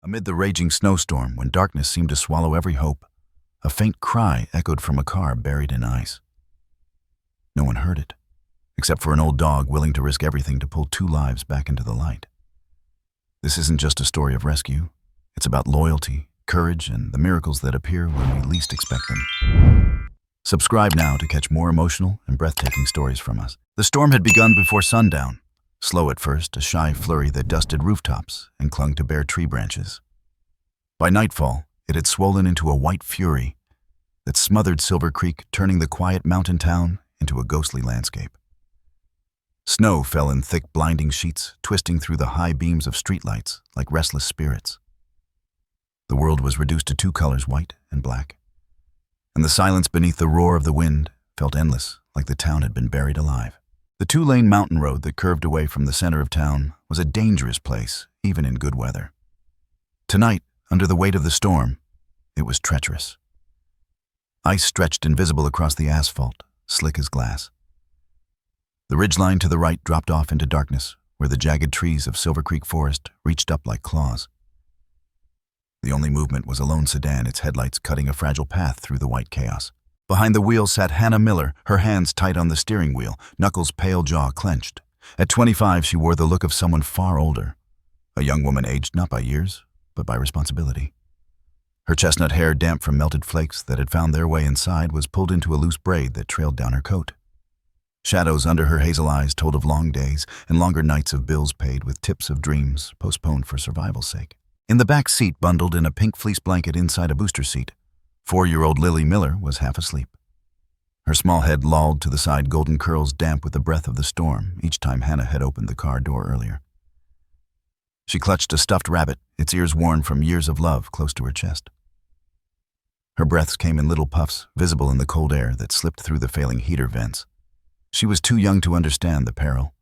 Amid the raging snowstorm, when darkness seemed to swallow every hope, a faint cry echoed from a car buried in ice. No one heard it, except for an old dog willing to risk everything to pull two lives back into the light. This isn't just a story of rescue. It's about loyalty, courage, and the miracles that appear when we least expect them. Subscribe now to catch more emotional and breathtaking stories from us. The storm had begun before sundown. Slow at first, a shy flurry that dusted rooftops and clung to bare tree branches. By nightfall, it had swollen into a white fury that smothered Silver Creek, turning the quiet mountain town into a ghostly landscape. Snow fell in thick, blinding sheets, twisting through the high beams of streetlights like restless spirits. The world was reduced to two colors, white and black, and the silence beneath the roar of the wind felt endless, like the town had been buried alive. The two-lane mountain road that curved away from the center of town was a dangerous place, even in good weather. Tonight, under the weight of the storm, it was treacherous. Ice stretched invisible across the asphalt, slick as glass. The ridgeline to the right dropped off into darkness, where the jagged trees of Silver Creek Forest reached up like claws. The only movement was a lone sedan, its headlights cutting a fragile path through the white chaos. Behind the wheel sat Hannah Miller, her hands tight on the steering wheel, Knuckles' pale jaw clenched. At 25, she wore the look of someone far older, a young woman aged not by years, but by responsibility. Her chestnut hair, damp from melted flakes that had found their way inside, was pulled into a loose braid that trailed down her coat. Shadows under her hazel eyes told of long days and longer nights of bills paid with tips of dreams postponed for survival's sake. In the back seat, bundled in a pink fleece blanket inside a booster seat, 4-year-old Lily Miller was half asleep. Her small head lolled to the side, golden curls damp with the breath of the storm each time Hannah had opened the car door earlier. She clutched a stuffed rabbit, its ears worn from years of love, close to her chest. Her breaths came in little puffs, visible in the cold air that slipped through the failing heater vents. She was too young to understand the peril,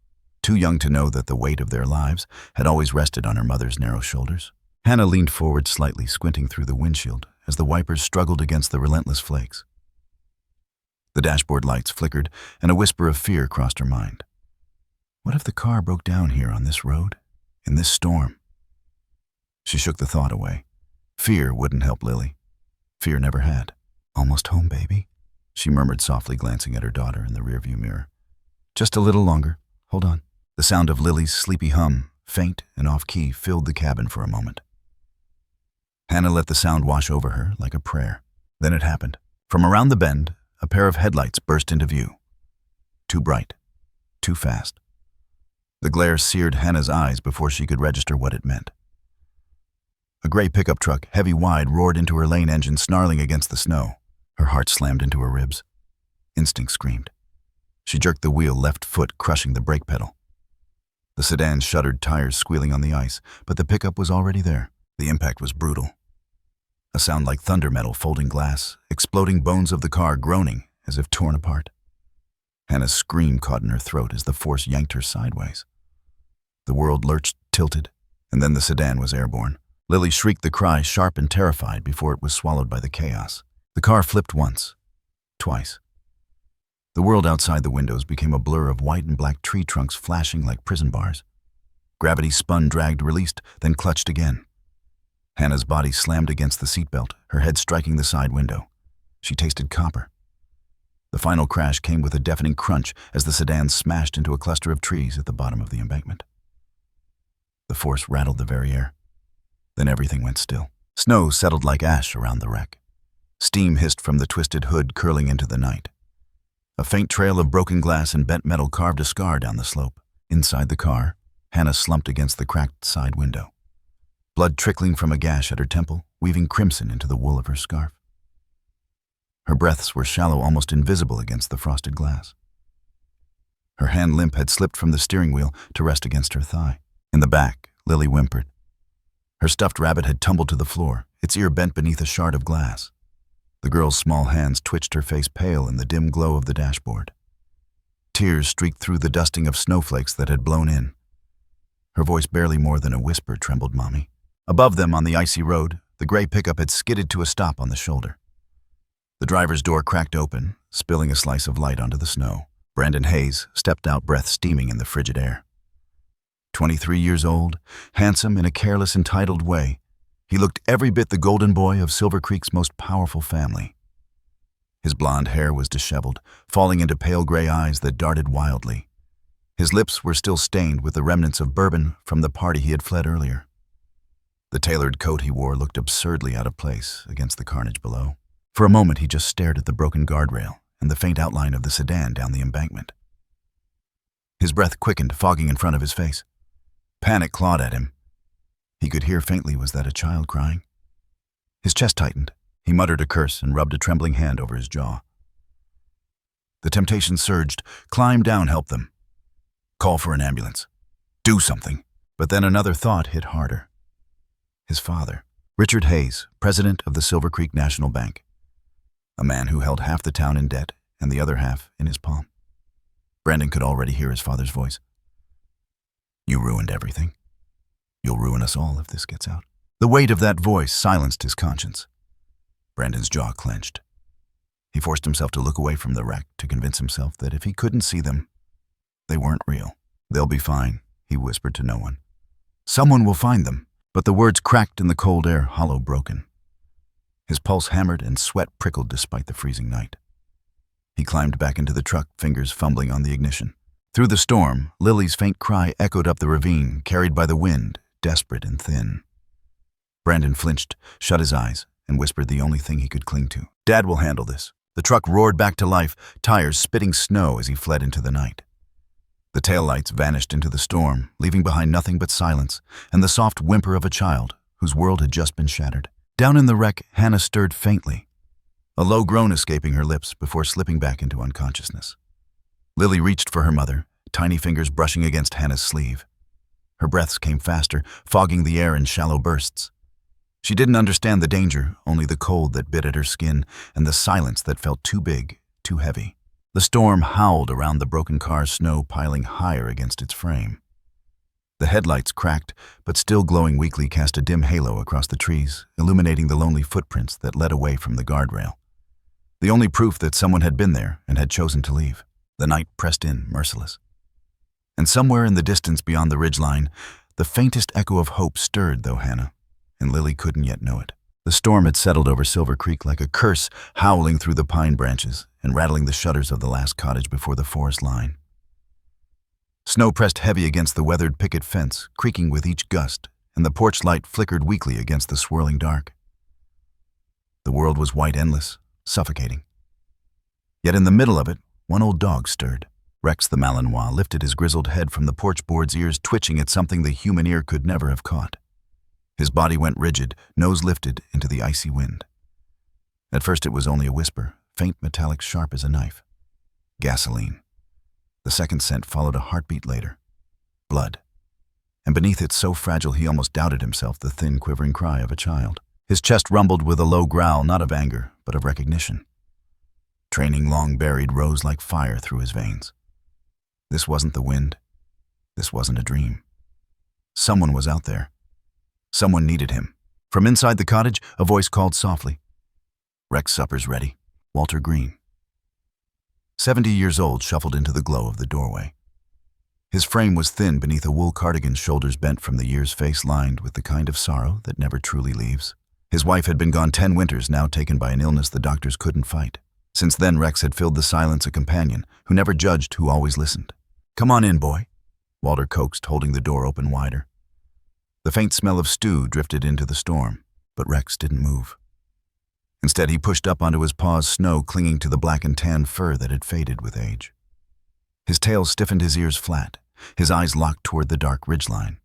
too young to know that the weight of their lives had always rested on her mother's narrow shoulders. Hannah leaned forward slightly, squinting through the windshield as the wipers struggled against the relentless flakes. The dashboard lights flickered, and a whisper of fear crossed her mind. What if the car broke down here on this road, in this storm? She shook the thought away. Fear wouldn't help Lily. Fear never had. Almost home, baby, she murmured softly, glancing at her daughter in the rearview mirror. Just a little longer. Hold on. The sound of Lily's sleepy hum, faint and off-key, filled the cabin for a moment. Hannah let the sound wash over her like a prayer. Then it happened. From around the bend, a pair of headlights burst into view. Too bright. Too fast. The glare seared Hannah's eyes before she could register what it meant. A gray pickup truck, heavy wide, roared into her lane engine, snarling against the snow. Her heart slammed into her ribs. Instinct screamed. She jerked the wheel, left foot crushing the brake pedal. The sedan shuddered, tires squealing on the ice, but the pickup was already there. The impact was brutal. A sound like thunder metal folding glass, exploding bones of the car groaning as if torn apart. Hannah's scream caught in her throat as the force yanked her sideways. The world lurched, tilted, and then the sedan was airborne. Lily shrieked the cry, sharp and terrified, before it was swallowed by the chaos. The car flipped once, twice. The world outside the windows became a blur of white and black tree trunks flashing like prison bars. Gravity spun, dragged, released, then clutched again. Hannah's body slammed against the seatbelt, her head striking the side window. She tasted copper. The final crash came with a deafening crunch as the sedan smashed into a cluster of trees at the bottom of the embankment. The force rattled the very air. Then everything went still. Snow settled like ash around the wreck. Steam hissed from the twisted hood, curling into the night. A faint trail of broken glass and bent metal carved a scar down the slope. Inside the car, Hannah slumped against the cracked side window. Blood trickling from a gash at her temple, weaving crimson into the wool of her scarf. Her breaths were shallow, almost invisible against the frosted glass. Her hand limp had slipped from the steering wheel to rest against her thigh. In the back, Lily whimpered. Her stuffed rabbit had tumbled to the floor, its ear bent beneath a shard of glass. The girl's small hands twitched, her face pale in the dim glow of the dashboard. Tears streaked through the dusting of snowflakes that had blown in. Her voice, barely more than a whisper, trembled, "Mommy." Above them on the icy road, the gray pickup had skidded to a stop on the shoulder. The driver's door cracked open, spilling a slice of light onto the snow. Brandon Hayes stepped out, breath steaming in the frigid air. 23 years old, handsome in a careless, entitled way, He looked every bit the golden boy of Silver Creek's most powerful family. His blonde hair was disheveled, falling into pale gray eyes that darted wildly. His lips were still stained with the remnants of bourbon from the party he had fled earlier. The tailored coat he wore looked absurdly out of place against the carnage below. For a moment he just stared at the broken guardrail and the faint outline of the sedan down the embankment. His breath quickened, fogging in front of his face. Panic clawed at him. He could hear faintly, was that a child crying? His chest tightened. He muttered a curse and rubbed a trembling hand over his jaw. The temptation surged. Climb down, help them. Call for an ambulance. Do something. But then another thought hit harder. His father, Richard Hayes, president of the Silver Creek National Bank. A man who held half the town in debt and the other half in his palm. Brandon could already hear his father's voice. You ruined everything. You'll ruin us all if this gets out. The weight of that voice silenced his conscience. Brandon's jaw clenched. He forced himself to look away from the wreck to convince himself that if he couldn't see them, they weren't real. They'll be fine, he whispered to no one. Someone will find them. But the words cracked in the cold air, hollow broken. His pulse hammered and sweat prickled despite the freezing night. He climbed back into the truck, fingers fumbling on the ignition. Through the storm, Lily's faint cry echoed up the ravine, carried by the wind, desperate and thin. Brandon flinched, shut his eyes, and whispered the only thing he could cling to. Dad will handle this. The truck roared back to life, tires spitting snow as he fled into the night. The taillights vanished into the storm, leaving behind nothing but silence and the soft whimper of a child whose world had just been shattered. Down in the wreck, Hannah stirred faintly, a low groan escaping her lips before slipping back into unconsciousness. Lily reached for her mother, tiny fingers brushing against Hannah's sleeve. Her breaths came faster, fogging the air in shallow bursts. She didn't understand the danger, only the cold that bit at her skin and the silence that felt too big, too heavy. The storm howled around the broken car's snow piling higher against its frame. The headlights cracked, but still glowing weakly cast a dim halo across the trees, illuminating the lonely footprints that led away from the guardrail. The only proof that someone had been there and had chosen to leave. The night pressed in, merciless. And somewhere in the distance beyond the ridgeline, the faintest echo of hope stirred, though Hannah, and Lily couldn't yet know it. The storm had settled over Silver Creek like a curse, howling through the pine branches and rattling the shutters of the last cottage before the forest line. Snow pressed heavy against the weathered picket fence, creaking with each gust, and the porch light flickered weakly against the swirling dark. The world was white, endless, suffocating. Yet in the middle of it, one old dog stirred. Rex the Malinois lifted his grizzled head from the porch board's ears, twitching at something the human ear could never have caught. His body went rigid, nose lifted into the icy wind. At first it was only a whisper, faint metallic sharp as a knife. Gasoline. The second scent followed a heartbeat later. Blood. And beneath it, so fragile he almost doubted himself, the thin, quivering cry of a child. His chest rumbled with a low growl, not of anger, but of recognition. Training long buried rose like fire through his veins. This wasn't the wind. This wasn't a dream. Someone was out there. Someone needed him. From inside the cottage, a voice called softly. Rex, supper's ready. Walter Green. 70 years old, shuffled into the glow of the doorway. His frame was thin beneath a wool cardigan, shoulders bent from the years, face lined with the kind of sorrow that never truly leaves. His wife had been gone 10 winters, now taken by an illness the doctors couldn't fight. Since then, Rex had filled the silence, a companion who never judged, who always listened. Come on in, boy, Walter coaxed, holding the door open wider. The faint smell of stew drifted into the storm, but Rex didn't move. Instead, he pushed up onto his paws, snow clinging to the black and tan fur that had faded with age. His tail stiffened, his ears flat, his eyes locked toward the dark ridgeline.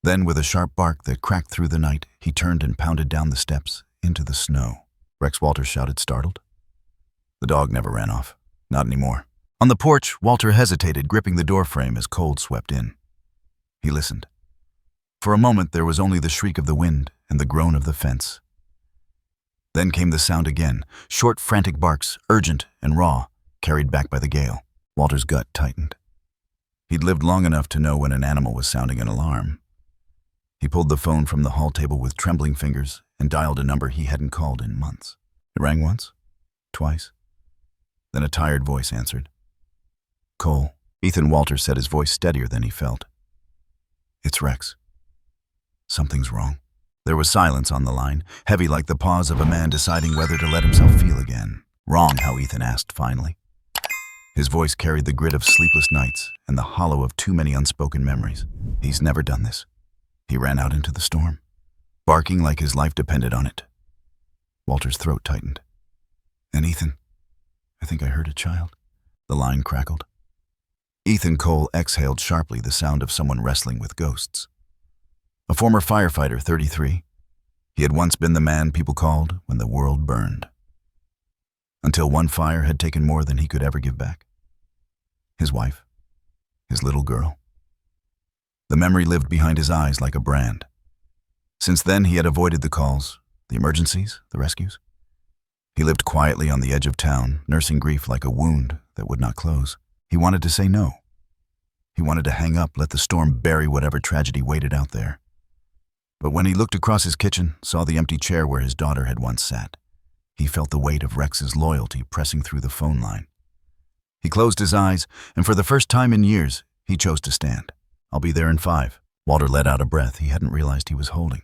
Then, with a sharp bark that cracked through the night, he turned and pounded down the steps into the snow. Rex, Walter shouted, startled. The dog never ran off. Not anymore. On the porch, Walter hesitated, gripping the doorframe as cold swept in. He listened. For a moment, there was only the shriek of the wind and the groan of the fence. Then came the sound again, short, frantic barks, urgent and raw, carried back by the gale. Walter's gut tightened. He'd lived long enough to know when an animal was sounding an alarm. He pulled the phone from the hall table with trembling fingers and dialed a number he hadn't called in months. It rang once, twice. Then a tired voice answered. Cole. Ethan, Walter said, his voice steadier than he felt. It's Rex. Something's wrong. There was silence on the line, heavy like the pause of a man deciding whether to let himself feel again. Wrong, how Ethan asked finally. His voice carried the grit of sleepless nights and the hollow of too many unspoken memories. He's never done this. He ran out into the storm, barking like his life depended on it. Walter's throat tightened. And Ethan, I think I heard a child. The line crackled. Ethan Cole exhaled sharply, the sound of someone wrestling with ghosts. A former firefighter, 33. He had once been the man people called when the world burned. Until one fire had taken more than he could ever give back. His wife, his little girl. The memory lived behind his eyes like a brand. Since then, he had avoided the calls, the emergencies, the rescues. He lived quietly on the edge of town, nursing grief like a wound that would not close. He wanted to say no. He wanted to hang up, let the storm bury whatever tragedy waited out there. But when he looked across his kitchen, saw the empty chair where his daughter had once sat, he felt the weight of Rex's loyalty pressing through the phone line. He closed his eyes, and for the first time in years, he chose to stand. I'll be there in 5. Walter let out a breath he hadn't realized he was holding.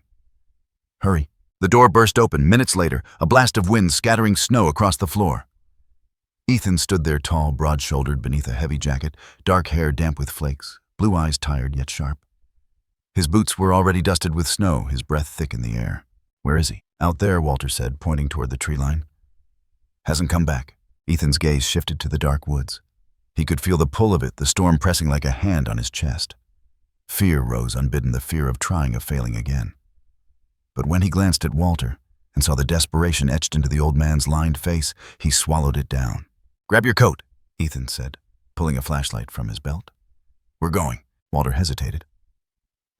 Hurry. The door burst open. Minutes later, a blast of wind scattering snow across the floor. Ethan stood there tall, broad-shouldered beneath a heavy jacket, dark hair damp with flakes, blue eyes tired yet sharp. His boots were already dusted with snow, his breath thick in the air. Where is he? Out there, Walter said, pointing toward the tree line. Hasn't come back. Ethan's gaze shifted to the dark woods. He could feel the pull of it, the storm pressing like a hand on his chest. Fear rose unbidden, the fear of trying, of failing again. But when he glanced at Walter and saw the desperation etched into the old man's lined face, he swallowed it down. Grab your coat, Ethan said, pulling a flashlight from his belt. We're going. Walter hesitated.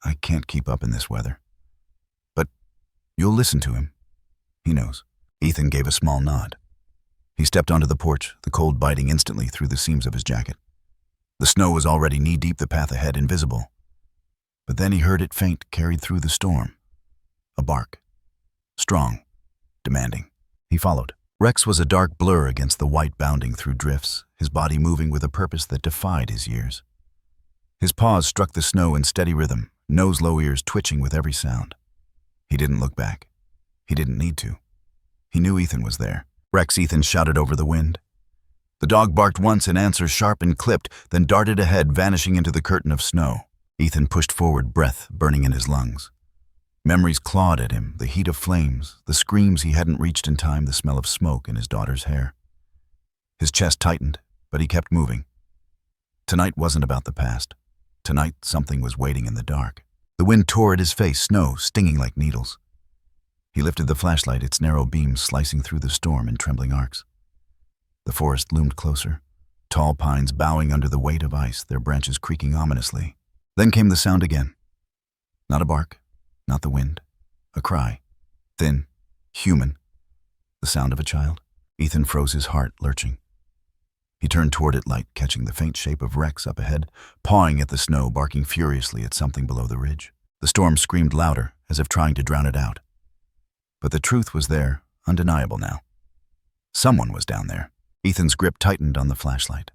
I can't keep up in this weather. But you'll listen to him. He knows. Ethan gave a small nod. He stepped onto the porch, the cold biting instantly through the seams of his jacket. The snow was already knee-deep, the path ahead invisible. But then he heard it faint, carried through the storm. A bark. Strong. Demanding. He followed. Rex was a dark blur against the white bounding through drifts, his body moving with a purpose that defied his years. His paws struck the snow in steady rhythm, nose-low ears twitching with every sound. He didn't look back. He didn't need to. He knew Ethan was there. Rex, Ethan shouted over the wind. The dog barked once in answer, sharp and clipped, then darted ahead, vanishing into the curtain of snow. Ethan pushed forward, breath burning in his lungs. Memories clawed at him, the heat of flames, the screams he hadn't reached in time, the smell of smoke in his daughter's hair. His chest tightened, but he kept moving. Tonight wasn't about the past. Tonight, something was waiting in the dark. The wind tore at his face, snow stinging like needles. He lifted the flashlight, its narrow beams slicing through the storm in trembling arcs. The forest loomed closer, tall pines bowing under the weight of ice, their branches creaking ominously. Then came the sound again. Not a bark, not the wind. A cry. Thin, human. The sound of a child. Ethan froze, his heart lurching. He turned toward it, light catching the faint shape of Rex up ahead, pawing at the snow, barking furiously at something below the ridge. The storm screamed louder, as if trying to drown it out. But the truth was there, undeniable now. Someone was down there. Ethan's grip tightened on the flashlight.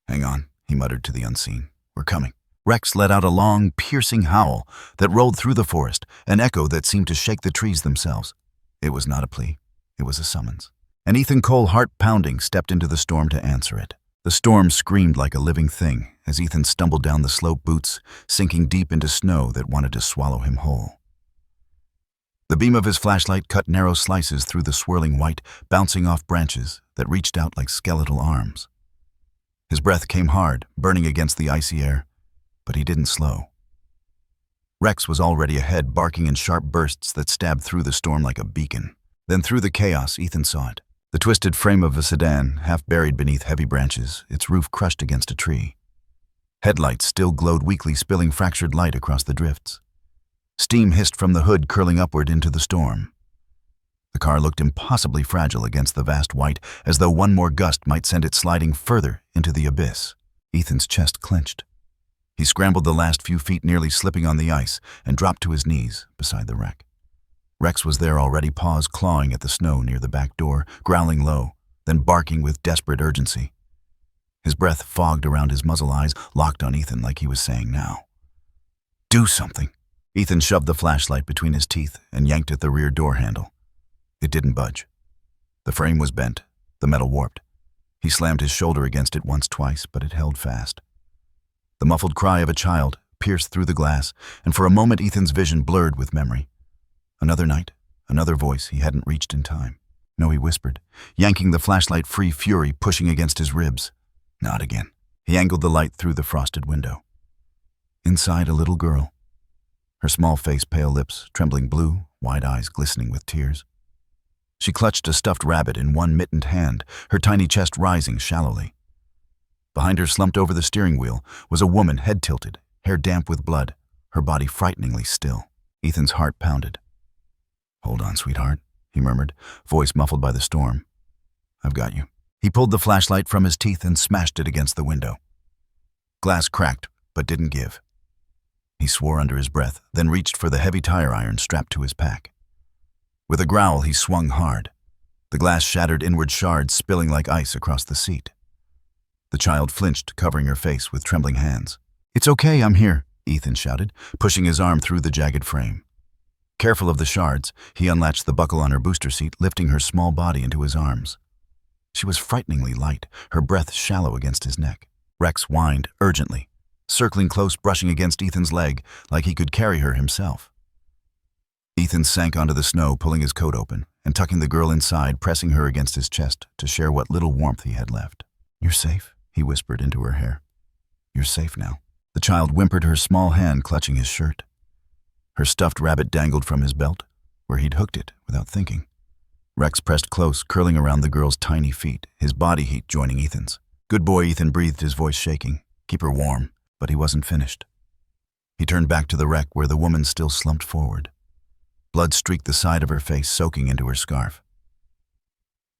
Hang on, he muttered to the unseen. We're coming. Rex let out a long, piercing howl that rolled through the forest, an echo that seemed to shake the trees themselves. It was not a plea. It was a summons. And Ethan Cole, heart pounding, stepped into the storm to answer it. The storm screamed like a living thing as Ethan stumbled down the slope, boots sinking deep into snow that wanted to swallow him whole. The beam of his flashlight cut narrow slices through the swirling white, bouncing off branches that reached out like skeletal arms. His breath came hard, burning against the icy air, but he didn't slow. Rex was already ahead, barking in sharp bursts that stabbed through the storm like a beacon. Then through the chaos, Ethan saw it. The twisted frame of a sedan, half buried beneath heavy branches, its roof crushed against a tree. Headlights still glowed weakly, spilling fractured light across the drifts. Steam hissed from the hood, curling upward into the storm. The car looked impossibly fragile against the vast white, as though one more gust might send it sliding further into the abyss. Ethan's chest clenched. He scrambled the last few feet, nearly slipping on the ice, and dropped to his knees beside the wreck. Rex was there already, paws clawing at the snow near the back door, growling low, then barking with desperate urgency. His breath fogged around his muzzle, eyes locked on Ethan like he was saying, now. Do something. Ethan shoved the flashlight between his teeth and yanked at the rear door handle. It didn't budge. The frame was bent, the metal warped. He slammed his shoulder against it once, twice, but it held fast. The muffled cry of a child pierced through the glass, and for a moment Ethan's vision blurred with memory. Another night, another voice he hadn't reached in time. No, he whispered, yanking the flashlight free, fury pushing against his ribs. Not again. He angled the light through the frosted window. Inside, a little girl. Her small face, pale lips, trembling blue, wide eyes glistening with tears. She clutched a stuffed rabbit in one mittened hand, her tiny chest rising shallowly. Behind her, slumped over the steering wheel, was a woman, head tilted, hair damp with blood, her body frighteningly still. Ethan's heart pounded. "Hold on, sweetheart," he murmured, voice muffled by the storm. "I've got you." He pulled the flashlight from his teeth and smashed it against the window. Glass cracked, but didn't give. He swore under his breath, then reached for the heavy tire iron strapped to his pack. With a growl, he swung hard. The glass shattered inward shards, spilling like ice across the seat. The child flinched, covering her face with trembling hands. "It's okay, I'm here," Ethan shouted, pushing his arm through the jagged frame. Careful of the shards, he unlatched the buckle on her booster seat, lifting her small body into his arms. She was frighteningly light, her breath shallow against his neck. Rex whined urgently, circling close, brushing against Ethan's leg like he could carry her himself. Ethan sank onto the snow, pulling his coat open and tucking the girl inside, pressing her against his chest to share what little warmth he had left. "You're safe," he whispered into her hair. "You're safe now." The child whimpered, her small hand clutching his shirt. Her stuffed rabbit dangled from his belt, where he'd hooked it without thinking. Rex pressed close, curling around the girl's tiny feet, his body heat joining Ethan's. "Good boy," Ethan breathed, his voice shaking. "Keep her warm." But he wasn't finished. He turned back to the wreck where the woman still slumped forward. Blood streaked the side of her face, soaking into her scarf.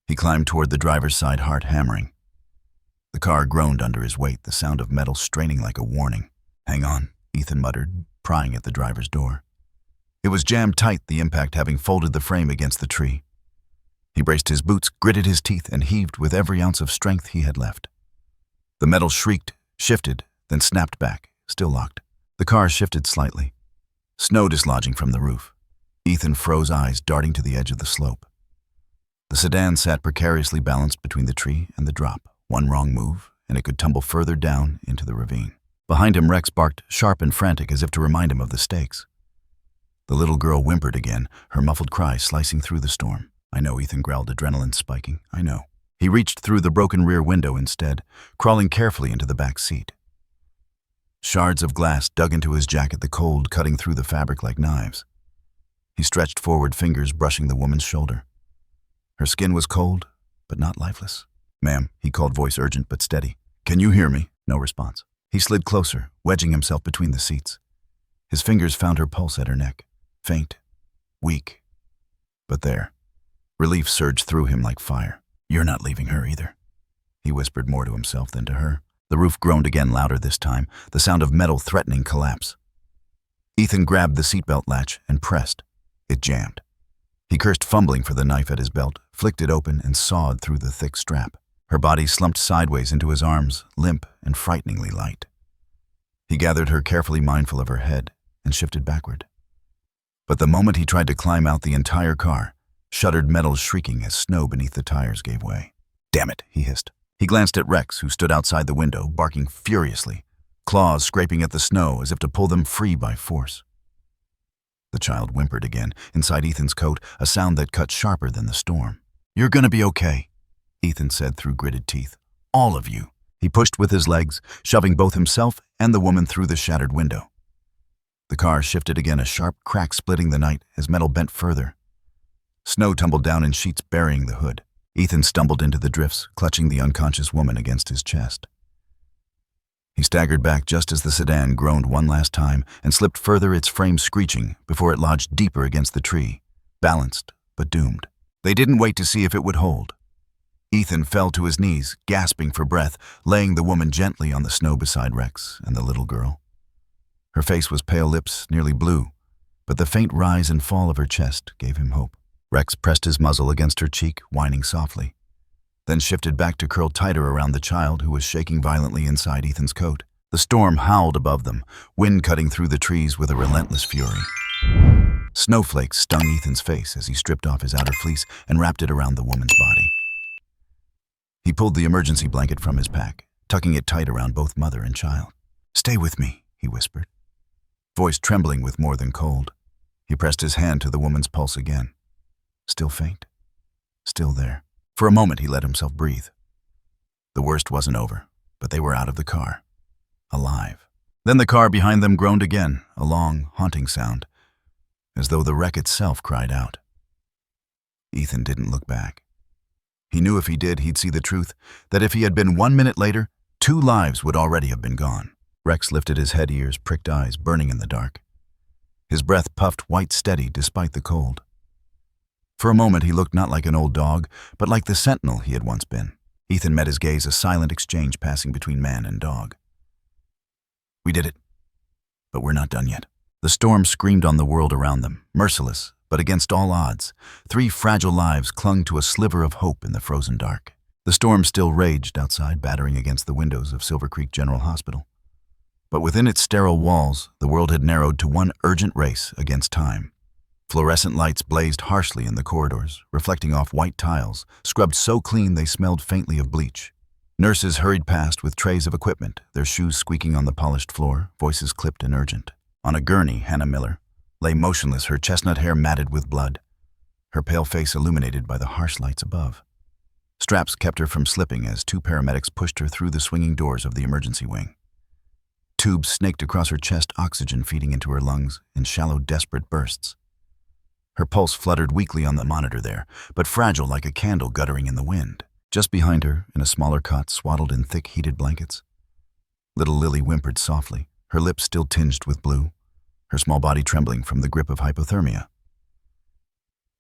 He climbed toward the driver's side, heart hammering. The car groaned under his weight, the sound of metal straining like a warning. "Hang on," Ethan muttered, prying at the driver's door. It was jammed tight, the impact having folded the frame against the tree. He braced his boots, gritted his teeth, and heaved with every ounce of strength he had left. The metal shrieked, shifted, then snapped back, still locked. The car shifted slightly. Snow dislodging from the roof. Ethan froze, eyes darting to the edge of the slope. The sedan sat precariously balanced between the tree and the drop. One wrong move, and it could tumble further down into the ravine. Behind him, Rex barked, sharp and frantic, as if to remind him of the stakes. The little girl whimpered again, her muffled cry slicing through the storm. "I know," Ethan growled, adrenaline spiking. "I know." He reached through the broken rear window instead, crawling carefully into the back seat. Shards of glass dug into his jacket, the cold cutting through the fabric like knives. He stretched forward, fingers brushing the woman's shoulder. Her skin was cold, but not lifeless. "Ma'am," he called, voice urgent but steady. "Can you hear me?" No response. He slid closer, wedging himself between the seats. His fingers found her pulse at her neck. Faint, weak, but there. Relief surged through him like fire. "You're not leaving her either," he whispered, more to himself than to her. The roof groaned again, louder this time, the sound of metal threatening collapse. Ethan grabbed the seatbelt latch and pressed. It jammed. He cursed, fumbling for the knife at his belt, flicked it open and sawed through the thick strap. Her body slumped sideways into his arms, limp and frighteningly light. He gathered her, carefully mindful of her head, and shifted backward. But the moment he tried to climb out, the entire car, shuttered metals shrieking as snow beneath the tires gave way. "Damn it," he hissed. He glanced at Rex, who stood outside the window, barking furiously, claws scraping at the snow as if to pull them free by force. The child whimpered again, inside Ethan's coat, a sound that cut sharper than the storm. "You're gonna be okay," Ethan said through gritted teeth. "All of you." He pushed with his legs, shoving both himself and the woman through the shattered window. The car shifted again, a sharp crack splitting the night as metal bent further. Snow tumbled down in sheets, burying the hood. Ethan stumbled into the drifts, clutching the unconscious woman against his chest. He staggered back just as the sedan groaned one last time and slipped further, its frame screeching, before it lodged deeper against the tree, balanced but doomed. They didn't wait to see if it would hold. Ethan fell to his knees, gasping for breath, laying the woman gently on the snow beside Rex and the little girl. Her face was pale, lips nearly blue, but the faint rise and fall of her chest gave him hope. Rex pressed his muzzle against her cheek, whining softly, then shifted back to curl tighter around the child, who was shaking violently inside Ethan's coat. The storm howled above them, wind cutting through the trees with a relentless fury. Snowflakes stung Ethan's face as he stripped off his outer fleece and wrapped it around the woman's body. He pulled the emergency blanket from his pack, tucking it tight around both mother and child. "Stay with me," he whispered, voice trembling with more than cold. He pressed his hand to the woman's pulse again. Still faint. Still there. For a moment he let himself breathe. The worst wasn't over, but they were out of the car. Alive. Then the car behind them groaned again, a long, haunting sound, as though the wreck itself cried out. Ethan didn't look back. He knew if he did, he'd see the truth, that if he had been 1 minute later, 2 lives would already have been gone. Rex lifted his head, ears, pricked eyes, burning in the dark. His breath puffed white steady despite the cold. For a moment he looked not like an old dog, but like the sentinel he had once been. Ethan met his gaze, a silent exchange passing between man and dog. "We did it, but we're not done yet." The storm screamed on the world around them, merciless, but against all odds. 3 fragile lives clung to a sliver of hope in the frozen dark. The storm still raged outside, battering against the windows of Silver Creek General Hospital. But within its sterile walls, the world had narrowed to one urgent race against time. Fluorescent lights blazed harshly in the corridors, reflecting off white tiles, scrubbed so clean they smelled faintly of bleach. Nurses hurried past with trays of equipment, their shoes squeaking on the polished floor, voices clipped and urgent. On a gurney, Hannah Miller lay motionless, her chestnut hair matted with blood, her pale face illuminated by the harsh lights above. Straps kept her from slipping as 2 paramedics pushed her through the swinging doors of the emergency wing. Tubes snaked across her chest, oxygen feeding into her lungs in shallow, desperate bursts. Her pulse fluttered weakly on the monitor there, but fragile like a candle guttering in the wind. Just behind her, in a smaller cot swaddled in thick, heated blankets, little Lily whimpered softly, her lips still tinged with blue, her small body trembling from the grip of hypothermia.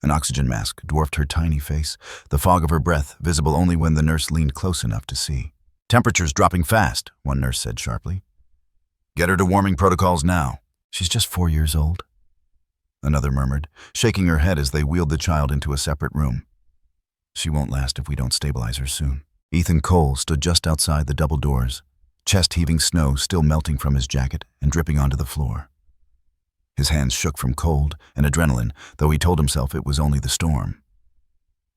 An oxygen mask dwarfed her tiny face, the fog of her breath visible only when the nurse leaned close enough to see. "Temperature's dropping fast," one nurse said sharply. "Get her to warming protocols now." "She's just 4 years old," another murmured, shaking her head as they wheeled the child into a separate room. "She won't last if we don't stabilize her soon." Ethan Cole stood just outside the double doors, chest-heaving snow still melting from his jacket and dripping onto the floor. His hands shook from cold and adrenaline, though he told himself it was only the storm.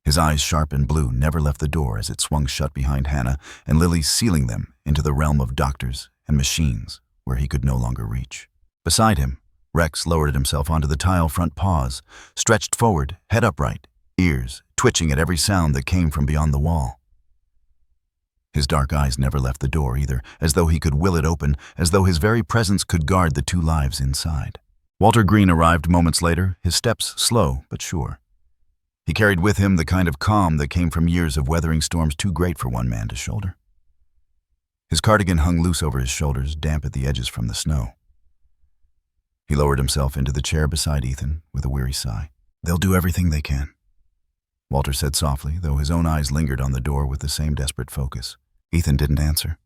His eyes, sharp and blue, never left the door as it swung shut behind Hannah and Lily, sealing them into the realm of doctors and machines where he could no longer reach. Beside him, Rex lowered himself onto the tile front paws, stretched forward, head upright, ears twitching at every sound that came from beyond the wall. His dark eyes never left the door either, as though he could will it open, as though his very presence could guard the 2 lives inside. Walter Green arrived moments later, his steps slow but sure. He carried with him the kind of calm that came from years of weathering storms too great for one man to shoulder. His cardigan hung loose over his shoulders, damp at the edges from the snow. He lowered himself into the chair beside Ethan with a weary sigh. "They'll do everything they can," Walter said softly, though his own eyes lingered on the door with the same desperate focus. Ethan didn't answer.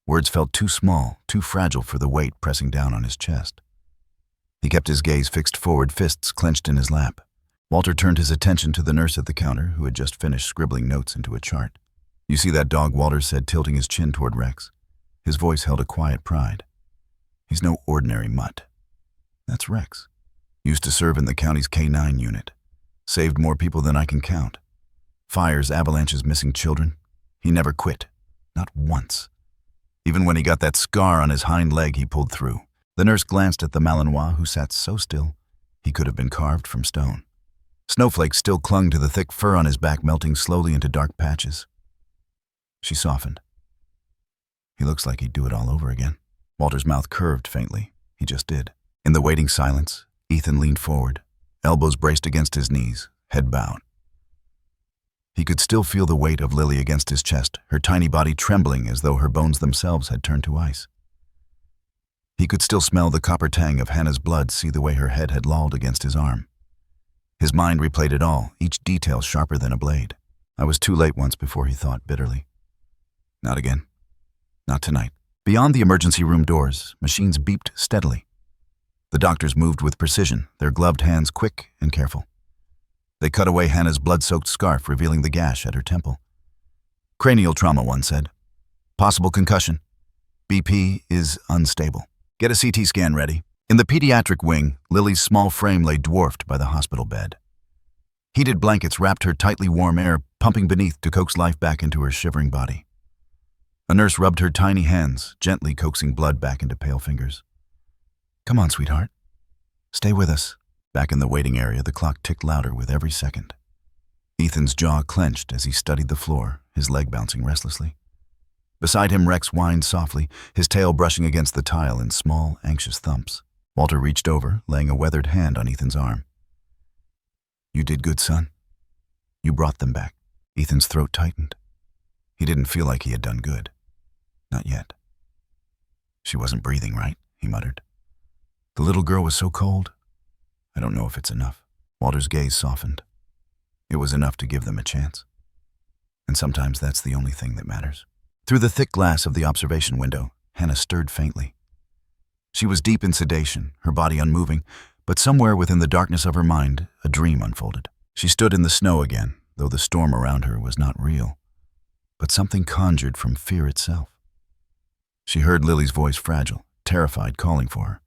Words felt too small, too fragile for the weight pressing down on his chest. He kept his gaze fixed forward, fists clenched in his lap. Walter turned his attention to the nurse at the counter, who had just finished scribbling notes into a chart. "You see that dog?" Walter said, tilting his chin toward Rex. His voice held a quiet pride. "He's no ordinary mutt. That's Rex. Used to serve in the county's K-9 unit. Saved more people than I can count. Fires, avalanches, missing children. He never quit. Not once. Even when he got that scar on his hind leg, he pulled through." The nurse glanced at the Malinois, who sat so still he could have been carved from stone. Snowflakes still clung to the thick fur on his back, melting slowly into dark patches. She softened. "He looks like he'd do it all over again." Walter's mouth curved faintly. He just did. In the waiting silence, Ethan leaned forward, elbows braced against his knees, head bowed. He could still feel the weight of Lily against his chest, her tiny body trembling as though her bones themselves had turned to ice. He could still smell the copper tang of Hannah's blood, see the way her head had lolled against his arm. His mind replayed it all, each detail sharper than a blade. "I was too late once before," he thought bitterly. "Not again. Not tonight." Beyond the emergency room doors, machines beeped steadily. The doctors moved with precision, their gloved hands quick and careful. They cut away Hannah's blood-soaked scarf, revealing the gash at her temple. "Cranial trauma," one said. "Possible concussion." BP is unstable. Get a CT scan ready. In the pediatric wing, Lily's small frame lay dwarfed by the hospital bed. Heated blankets wrapped her tightly warm air, pumping beneath to coax life back into her shivering body. A nurse rubbed her tiny hands, gently coaxing blood back into pale fingers. Come on, sweetheart. Stay with us. Back in the waiting area, the clock ticked louder with every second. Ethan's jaw clenched as he studied the floor, his leg bouncing restlessly. Beside him, Rex whined softly, his tail brushing against the tile in small, anxious thumps. Walter reached over, laying a weathered hand on Ethan's arm. You did good, son. You brought them back. Ethan's throat tightened. He didn't feel like he had done good. Not yet. She wasn't breathing right, he muttered. The little girl was so cold. I don't know if it's enough. Walter's gaze softened. It was enough to give them a chance. And sometimes that's the only thing that matters. Through the thick glass of the observation window, Hannah stirred faintly. She was deep in sedation, her body unmoving, but somewhere within the darkness of her mind, a dream unfolded. She stood in the snow again, though the storm around her was not real, but something conjured from fear itself. She heard Lily's voice, fragile, terrified, calling for her.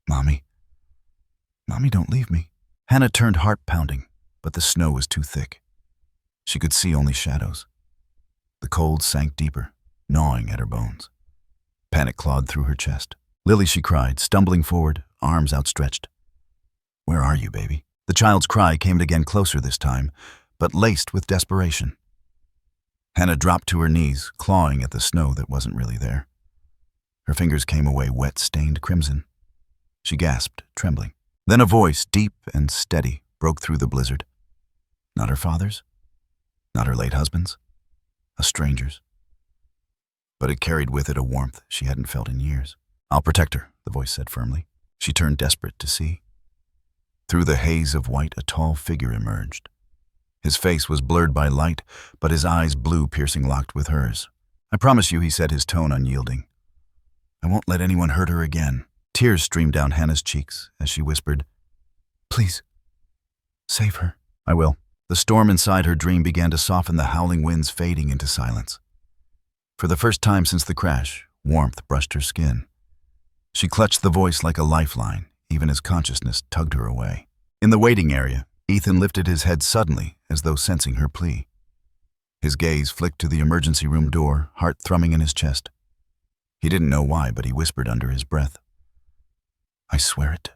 Mommy. Mommy, don't leave me. Hannah turned, heart pounding, but the snow was too thick. She could see only shadows. The cold sank deeper, gnawing at her bones. Panic clawed through her chest. Lily, she cried, stumbling forward, arms outstretched. Where are you, baby? The child's cry came again, closer this time, but laced with desperation. Hannah dropped to her knees, clawing at the snow that wasn't really there. Her fingers came away wet, stained crimson. She gasped, trembling. Then a voice, deep and steady, broke through the blizzard. Not her father's, not her late husband's, a stranger's. But it carried with it a warmth she hadn't felt in years. I'll protect her, the voice said firmly. She turned, desperate to see. Through the haze of white, a tall figure emerged. His face was blurred by light, but his eyes, blue, piercing, locked with hers. I promise you, he said, his tone unyielding. I won't let anyone hurt her again. Tears streamed down Hannah's cheeks as she whispered, Please, save her. I will. The storm inside her dream began to soften, the howling winds fading into silence. For the first time since the crash, warmth brushed her skin. She clutched the voice like a lifeline, even as consciousness tugged her away. In the waiting area, Ethan lifted his head suddenly, as though sensing her plea. His gaze flicked to the emergency room door, heart thrumming in his chest. He didn't know why, but he whispered under his breath, I swear it.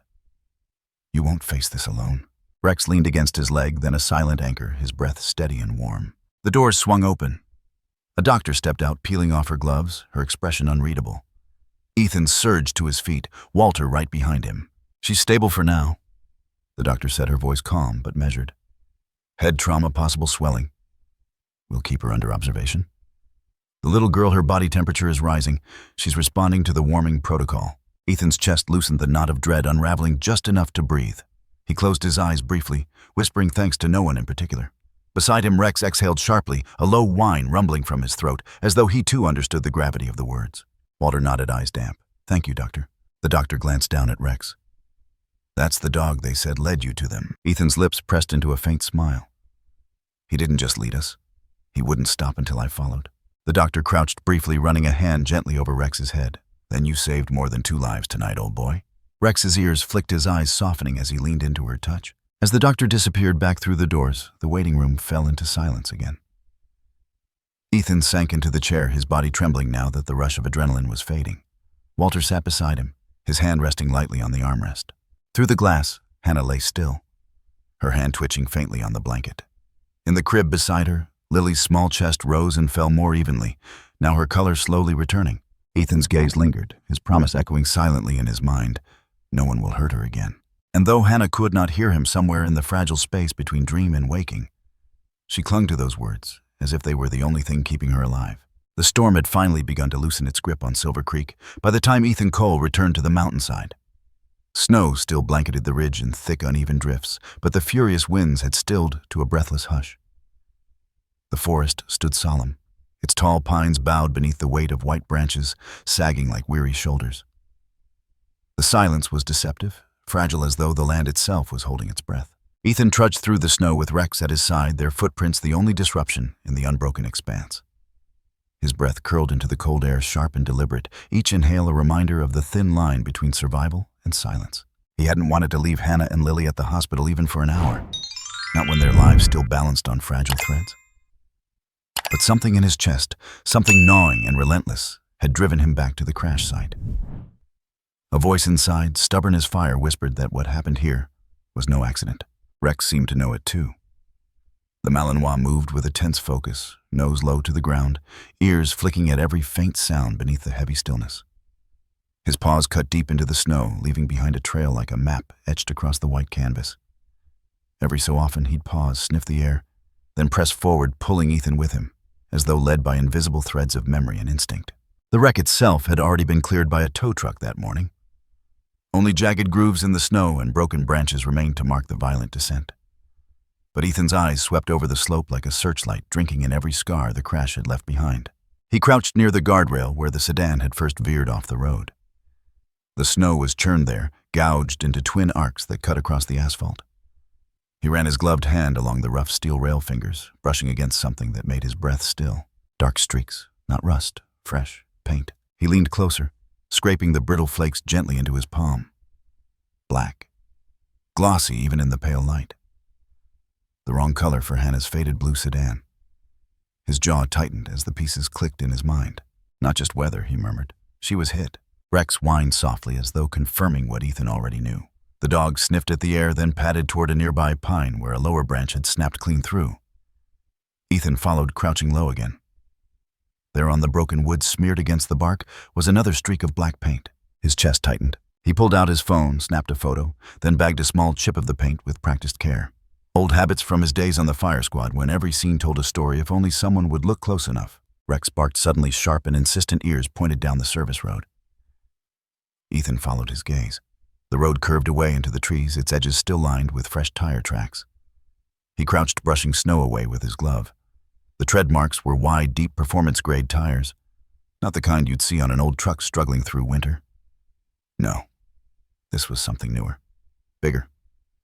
You won't face this alone. Rex leaned against his leg, then a silent anchor, his breath steady and warm. The doors swung open. A doctor stepped out, peeling off her gloves, her expression unreadable. Ethan surged to his feet, Walter right behind him. She's stable for now, the doctor said, her voice calm but measured. Head trauma, possible swelling. We'll keep her under observation. The little girl, her body temperature is rising. She's responding to the warming protocol. Ethan's chest loosened, the knot of dread unraveling just enough to breathe. He closed his eyes briefly, whispering thanks to no one in particular. Beside him, Rex exhaled sharply, a low whine rumbling from his throat, as though he too understood the gravity of the words. Walter nodded, eyes damp. Thank you, doctor. The doctor glanced down at Rex. That's the dog they said led you to them. Ethan's lips pressed into a faint smile. He didn't just lead us. He wouldn't stop until I followed. The doctor crouched briefly, running a hand gently over Rex's head. Then you saved more than 2 lives tonight, old boy. Rex's ears flicked, his eyes softening as he leaned into her touch. As the doctor disappeared back through the doors, the waiting room fell into silence again. Ethan sank into the chair, his body trembling now that the rush of adrenaline was fading. Walter sat beside him, his hand resting lightly on the armrest. Through the glass, Hannah lay still, her hand twitching faintly on the blanket. In the crib beside her, Lily's small chest rose and fell more evenly, now her color slowly returning. Ethan's gaze lingered, his promise echoing silently in his mind. No one will hurt her again. And though Hannah could not hear him somewhere in the fragile space between dream and waking, she clung to those words as if they were the only thing keeping her alive. The storm had finally begun to loosen its grip on Silver Creek by the time Ethan Cole returned to the mountainside. Snow still blanketed the ridge in thick, uneven drifts, but the furious winds had stilled to a breathless hush. The forest stood solemn, its tall pines bowed beneath the weight of white branches, sagging like weary shoulders. The silence was deceptive, fragile as though the land itself was holding its breath. Ethan trudged through the snow with Rex at his side, their footprints the only disruption in the unbroken expanse. His breath curled into the cold air, sharp and deliberate, each inhale a reminder of the thin line between survival and silence. He hadn't wanted to leave Hannah and Lily at the hospital even for an hour, not when their lives still balanced on fragile threads. But something in his chest, something gnawing and relentless, had driven him back to the crash site. A voice inside, stubborn as fire, whispered that what happened here was no accident. Rex seemed to know it too. The Malinois moved with a tense focus, nose low to the ground, ears flicking at every faint sound beneath the heavy stillness. His paws cut deep into the snow, leaving behind a trail like a map etched across the white canvas. Every so often he'd pause, sniff the air, then press forward, pulling Ethan with him, as though led by invisible threads of memory and instinct. The wreck itself had already been cleared by a tow truck that morning. Only jagged grooves in the snow and broken branches remained to mark the violent descent. But Ethan's eyes swept over the slope like a searchlight, drinking in every scar the crash had left behind. He crouched near the guardrail where the sedan had first veered off the road. The snow was churned there, gouged into twin arcs that cut across the asphalt. He ran his gloved hand along the rough steel rail fingers, brushing against something that made his breath still. Dark streaks, not rust, fresh, paint. He leaned closer, scraping the brittle flakes gently into his palm. Black. Glossy even in the pale light. The wrong color for Hannah's faded blue sedan. His jaw tightened as the pieces clicked in his mind. Not just weather, he murmured. She was hit. Rex whined softly as though confirming what Ethan already knew. The dog sniffed at the air, then padded toward a nearby pine where a lower branch had snapped clean through. Ethan followed, crouching low again. There on the broken wood smeared against the bark was another streak of black paint. His chest tightened. He pulled out his phone, snapped a photo, then bagged a small chip of the paint with practiced care. Old habits from his days on the fire squad, when every scene told a story if only someone would look close enough. Rex barked suddenly, sharp and insistent ears pointed down the service road. Ethan followed his gaze. The road curved away into the trees, its edges still lined with fresh tire tracks. He crouched, brushing snow away with his glove. The tread marks were wide, deep performance-grade tires, not the kind you'd see on an old truck struggling through winter. No, this was something newer, bigger,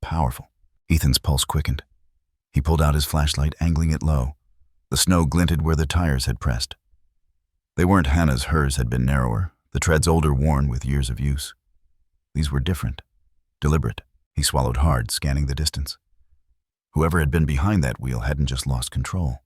powerful. Ethan's pulse quickened. He pulled out his flashlight, angling it low. The snow glinted where the tires had pressed. They weren't Hannah's, hers had been narrower, the treads older, worn with years of use. These were different, deliberate. He swallowed hard, scanning the distance. Whoever had been behind that wheel hadn't just lost control.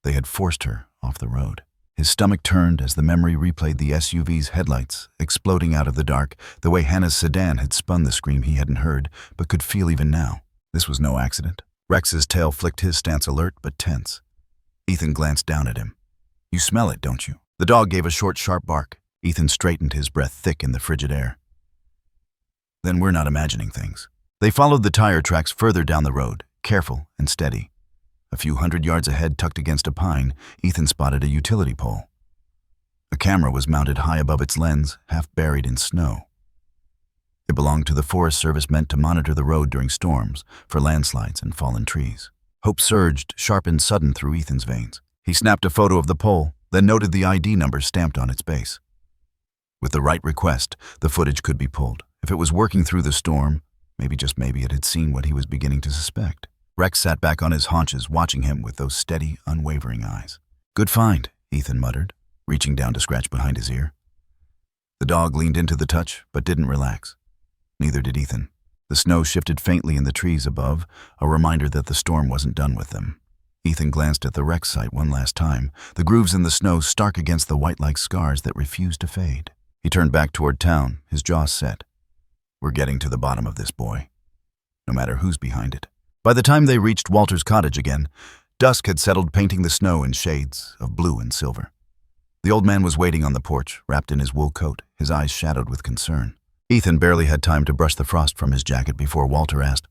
They had forced her off the road. His stomach turned as the memory replayed the SUV's headlights, exploding out of the dark, the way Hannah's sedan had spun the scream he hadn't heard, but could feel even now. This was no accident. Rex's tail flicked, his stance alert but tense. Ethan glanced down at him. You smell it, don't you? The dog gave a short, sharp bark. Ethan straightened, his breath thick in the frigid air. Then we're not imagining things. They followed the tire tracks further down the road, careful and steady. A few 100 yards ahead, tucked against a pine, Ethan spotted a utility pole. A camera was mounted high above its lens, half buried in snow. It belonged to the Forest Service, meant to monitor the road during storms, for landslides and fallen trees. Hope surged, sharp and sudden, through Ethan's veins. He snapped a photo of the pole, then noted the ID number stamped on its base. With the right request, the footage could be pulled. If it was working through the storm, maybe, just maybe, it had seen what he was beginning to suspect. Rex sat back on his haunches, watching him with those steady, unwavering eyes. Good find, Ethan muttered, reaching down to scratch behind his ear. The dog leaned into the touch, but didn't relax. Neither did Ethan. The snow shifted faintly in the trees above, a reminder that the storm wasn't done with them. Ethan glanced at the wreck site one last time, the grooves in the snow stark against the white-like scars that refused to fade. He turned back toward town, his jaw set. We're getting to the bottom of this, boy. No matter who's behind it. By the time they reached Walter's cottage again, dusk had settled, painting the snow in shades of blue and silver. The old man was waiting on the porch, wrapped in his wool coat, his eyes shadowed with concern. Ethan barely had time to brush the frost from his jacket before Walter asked,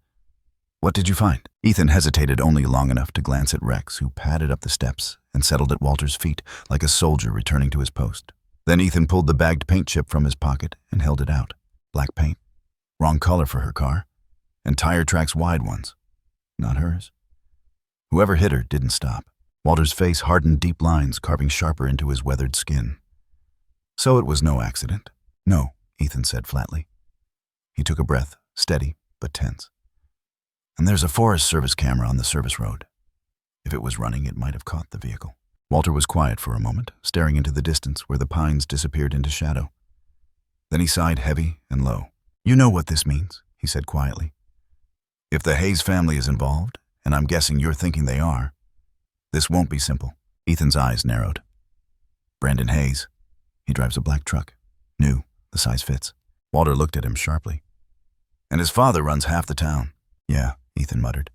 "What did you find?" Ethan hesitated only long enough to glance at Rex, who padded up the steps and settled at Walter's feet like a soldier returning to his post. Then Ethan pulled the bagged paint chip from his pocket and held it out. Black paint. Wrong color for her car. And tire tracks, wide ones. Not hers. Whoever hit her didn't stop. Walter's face hardened, deep lines carving sharper into his weathered skin. So it was no accident. No, Ethan said flatly. He took a breath, steady but tense. And there's a Forest Service camera on the service road. If it was running, it might have caught the vehicle. Walter was quiet for a moment, staring into the distance where the pines disappeared into shadow. Then he sighed heavy and low. "You know what this means," he said quietly. "If the Hayes family is involved, and I'm guessing you're thinking they are, this won't be simple." Ethan's eyes narrowed. "Brandon Hayes. He drives a black truck. New. The size fits." Walter looked at him sharply. "And his father runs half the town." "Yeah," Ethan muttered.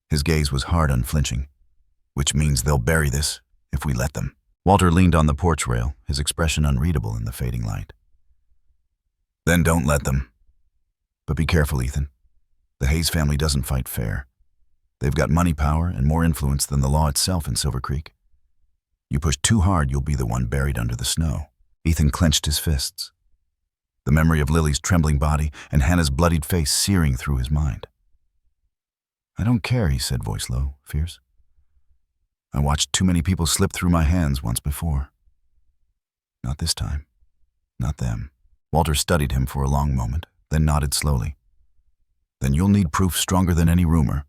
His gaze was hard, unflinching. "Which means they'll bury this, if we let them." Walter leaned on the porch rail, his expression unreadable in the fading light. "Then don't let them. But be careful, Ethan. The Hayes family doesn't fight fair. They've got money power and more influence than the law itself in Silver Creek. You push too hard, you'll be the one buried under the snow." Ethan clenched his fists, the memory of Lily's trembling body and Hannah's bloodied face searing through his mind. "I don't care," he said, voice low, fierce. "I watched too many people slip through my hands once before. Not this time. Not them." Walter studied him for a long moment, then nodded slowly. "Then you'll need proof stronger than any rumor,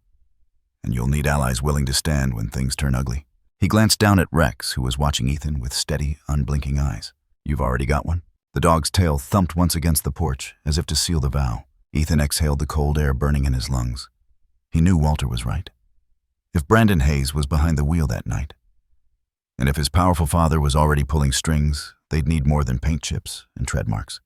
and you'll need allies willing to stand when things turn ugly." He glanced down at Rex, who was watching Ethan with steady, unblinking eyes. "You've already got one?" The dog's tail thumped once against the porch, as if to seal the vow. Ethan exhaled the cold air burning in his lungs. He knew Walter was right. If Brandon Hayes was behind the wheel that night, and if his powerful father was already pulling strings, they'd need more than paint chips and tread marks.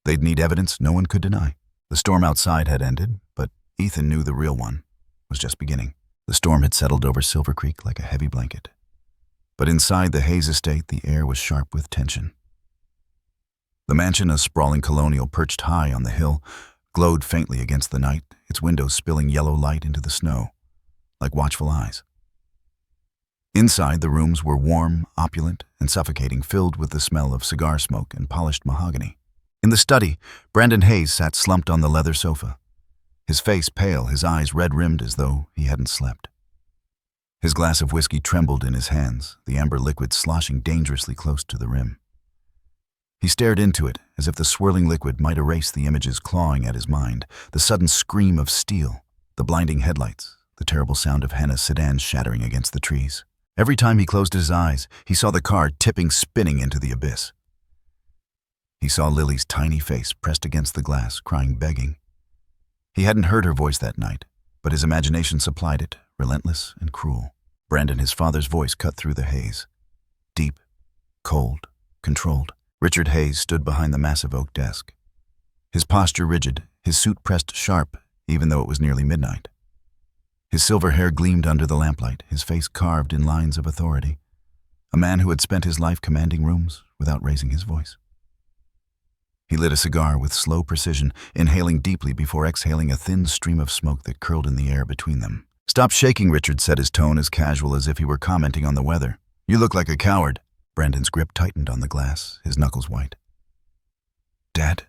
They'd need evidence no one could deny. The storm outside had ended, but Ethan knew the real one was just beginning. The storm had settled over Silver Creek like a heavy blanket. But inside the Hayes estate, the air was sharp with tension. The mansion, a sprawling colonial perched high on the hill, glowed faintly against the night, its windows spilling yellow light into the snow, like watchful eyes. Inside, the rooms were warm, opulent, and suffocating, filled with the smell of cigar smoke and polished mahogany. In the study, Brandon Hayes sat slumped on the leather sofa, his face pale, his eyes red-rimmed as though he hadn't slept. His glass of whiskey trembled in his hands, the amber liquid sloshing dangerously close to the rim. He stared into it as if the swirling liquid might erase the images clawing at his mind, the sudden scream of steel, the blinding headlights, the terrible sound of Hannah's sedan shattering against the trees. Every time he closed his eyes, he saw the car tipping, spinning into the abyss. He saw Lily's tiny face pressed against the glass, crying, begging. He hadn't heard her voice that night, but his imagination supplied it, relentless and cruel. Brandon, his father's voice, cut through the haze. Deep, cold, controlled. Richard Hayes stood behind the massive oak desk. His posture rigid, his suit pressed sharp, even though it was nearly midnight. His silver hair gleamed under the lamplight, his face carved in lines of authority. A man who had spent his life commanding rooms without raising his voice. He lit a cigar with slow precision, inhaling deeply before exhaling a thin stream of smoke that curled in the air between them. "Stop shaking," Richard said, his tone as casual as if he were commenting on the weather. "You look like a coward." Brandon's grip tightened on the glass, his knuckles white. "Dad,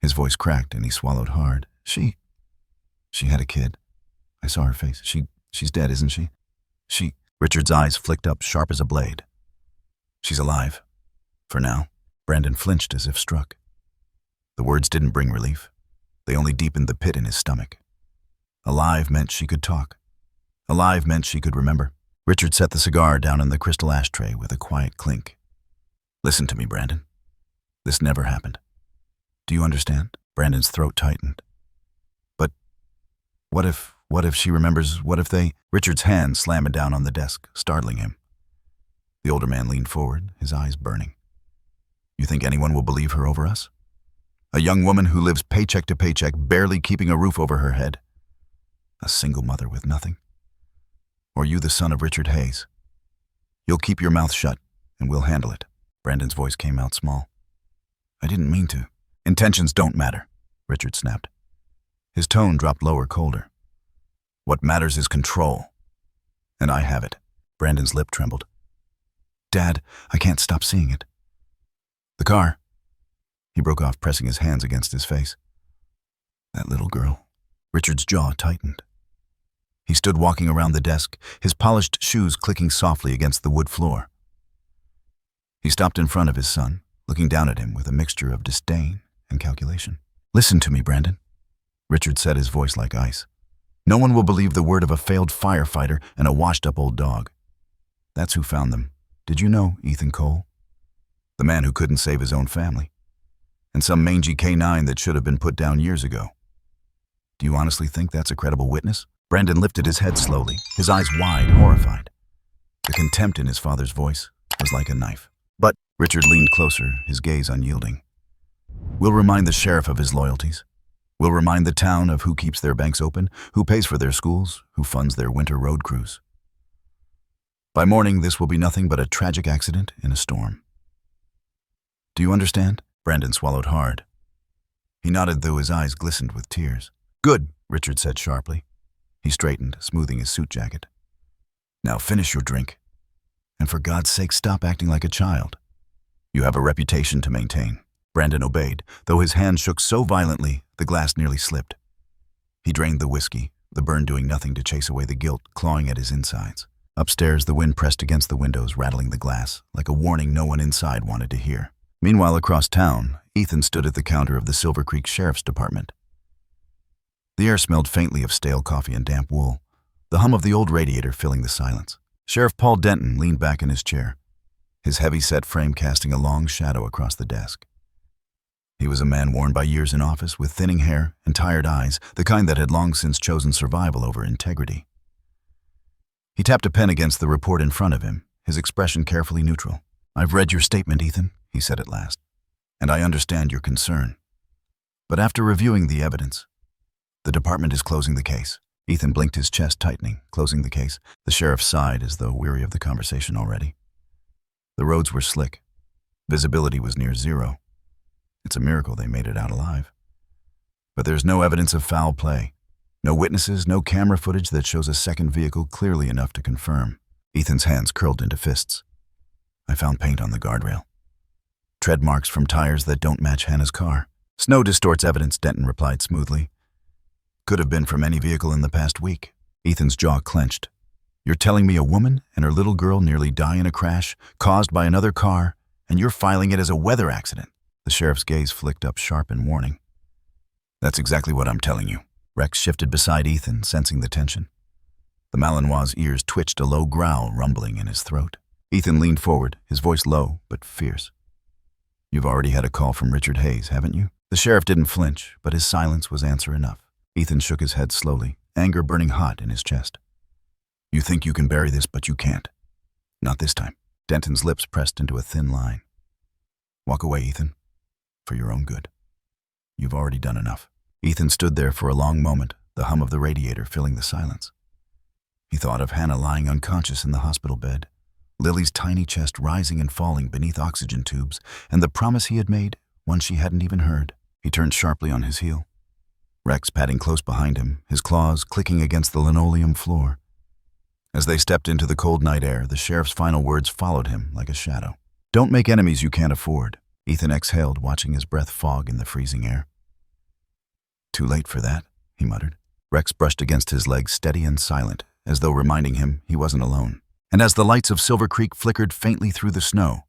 His voice cracked and he swallowed hard. She had a kid. I saw her face. She's dead, isn't she? Richard's eyes flicked up, sharp as a blade. "She's alive. For now." Brandon flinched as if struck. The words didn't bring relief. They only deepened the pit in his stomach. Alive meant she could talk. Alive meant she could remember. Richard set the cigar down in the crystal ashtray with a quiet clink. "Listen to me, Brandon. This never happened. Do you understand?" Brandon's throat tightened. "But what if she remembers? What if they—" Richard's hand slammed down on the desk, startling him. The older man leaned forward, his eyes burning. "You think anyone will believe her over us? A young woman who lives paycheck to paycheck, barely keeping a roof over her head. A single mother with nothing. Or you, the son of Richard Hayes. You'll keep your mouth shut, and we'll handle it." Brandon's voice came out small. "I didn't mean to." "Intentions don't matter," Richard snapped. His tone dropped lower, colder. "What matters is control. And I have it." Brandon's lip trembled. "Dad, I can't stop seeing it." "The car." He broke off, pressing his hands against his face. "That little girl." Richard's jaw tightened. He stood walking around the desk, his polished shoes clicking softly against the wood floor. He stopped in front of his son, looking down at him with a mixture of disdain and calculation. "Listen to me, Brandon," Richard said, his voice like ice. No one will believe the word of a failed firefighter and a washed-up old dog. That's who found them. Did you know Ethan Cole? The man who couldn't save his own family. And some mangy canine that should have been put down years ago. Do you honestly think that's a credible witness? Brandon lifted his head slowly, his eyes wide, horrified. The contempt in his father's voice was like a knife. But Richard leaned closer, his gaze unyielding. We'll remind the sheriff of his loyalties. We'll remind the town of who keeps their banks open, who pays for their schools, who funds their winter road crews. By morning, this will be nothing but a tragic accident in a storm. Do you understand? Brandon swallowed hard. He nodded, though his eyes glistened with tears. Good, Richard said sharply. He straightened, smoothing his suit jacket. Now finish your drink. And for God's sake, stop acting like a child. You have a reputation to maintain. Brandon obeyed, though his hand shook so violently the glass nearly slipped. He drained the whiskey, the burn doing nothing to chase away the guilt clawing at his insides. Upstairs, the wind pressed against the windows, rattling the glass, like a warning no one inside wanted to hear. Meanwhile, across town, Ethan stood at the counter of the Silver Creek Sheriff's Department. The air smelled faintly of stale coffee and damp wool, the hum of the old radiator filling the silence. Sheriff Paul Denton leaned back in his chair, his heavy-set frame casting a long shadow across the desk. He was a man worn by years in office, with thinning hair and tired eyes, the kind that had long since chosen survival over integrity. He tapped a pen against the report in front of him, his expression carefully neutral. I've read your statement, Ethan, he said at last, and I understand your concern. But after reviewing the evidence, the department is closing the case. Ethan blinked, his chest tightening. Closing the case. The sheriff sighed as though weary of the conversation already. The roads were slick. Visibility was near zero. It's a miracle they made it out alive. But there's no evidence of foul play. No witnesses, no camera footage that shows a second vehicle clearly enough to confirm. Ethan's hands curled into fists. I found paint on the guardrail. Tread marks from tires that don't match Hannah's car. Snow distorts evidence, Denton replied smoothly. Could have been from any vehicle in the past week. Ethan's jaw clenched. You're telling me a woman and her little girl nearly die in a crash caused by another car, and you're filing it as a weather accident? The sheriff's gaze flicked up sharp in warning. That's exactly what I'm telling you. Rex shifted beside Ethan, sensing the tension. The Malinois' ears twitched, a low growl rumbling in his throat. Ethan leaned forward, his voice low but fierce. You've already had a call from Richard Hayes, haven't you? The sheriff didn't flinch, but his silence was answer enough. Ethan shook his head slowly, anger burning hot in his chest. You think you can bury this, but you can't. Not this time. Denton's lips pressed into a thin line. Walk away, Ethan. For your own good. You've already done enough. Ethan stood there for a long moment, the hum of the radiator filling the silence. He thought of Hannah lying unconscious in the hospital bed, Lily's tiny chest rising and falling beneath oxygen tubes, and the promise he had made, one she hadn't even heard. He turned sharply on his heel. Rex padding close behind him, his claws clicking against the linoleum floor. As they stepped into the cold night air, the sheriff's final words followed him like a shadow. Don't make enemies you can't afford. Ethan exhaled, watching his breath fog in the freezing air. Too late for that, he muttered. Rex brushed against his leg, steady and silent, as though reminding him he wasn't alone. And as the lights of Silver Creek flickered faintly through the snow,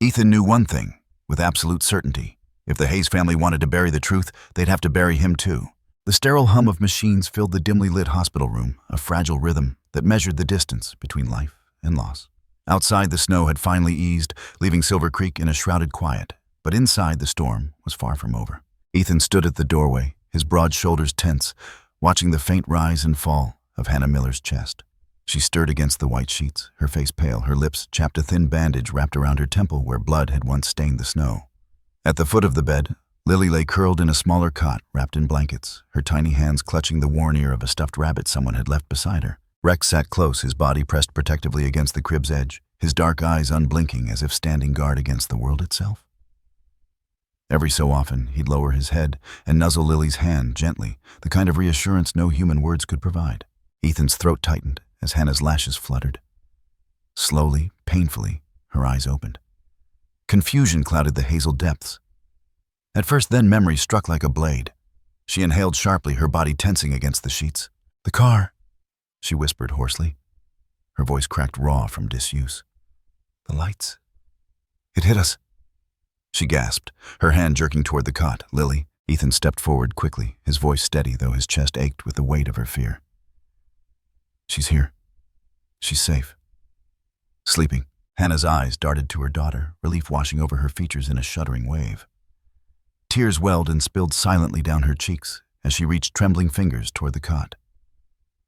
Ethan knew one thing, with absolute certainty. If the Hayes family wanted to bury the truth, they'd have to bury him too. The sterile hum of machines filled the dimly lit hospital room, a fragile rhythm that measured the distance between life and loss. Outside, the snow had finally eased, leaving Silver Creek in a shrouded quiet, but inside the storm was far from over. Ethan stood at the doorway, his broad shoulders tense, watching the faint rise and fall of Hannah Miller's chest. She stirred against the white sheets, her face pale, her lips chapped, a thin bandage wrapped around her temple where blood had once stained the snow. At the foot of the bed, Lily lay curled in a smaller cot, wrapped in blankets, her tiny hands clutching the worn ear of a stuffed rabbit someone had left beside her. Rex sat close, his body pressed protectively against the crib's edge, his dark eyes unblinking as if standing guard against the world itself. Every so often, he'd lower his head and nuzzle Lily's hand gently, the kind of reassurance no human words could provide. Ethan's throat tightened as Hannah's lashes fluttered. Slowly, painfully, her eyes opened. Confusion clouded the hazel depths. At first, then memory struck like a blade. She inhaled sharply, her body tensing against the sheets. The car, she whispered hoarsely. Her voice cracked raw from disuse. The lights. It hit us. She gasped, her hand jerking toward the cot. Lily. Ethan stepped forward quickly, his voice steady though his chest ached with the weight of her fear. She's here. She's safe. Sleeping. Hannah's eyes darted to her daughter, relief washing over her features in a shuddering wave. Tears welled and spilled silently down her cheeks as she reached trembling fingers toward the cot.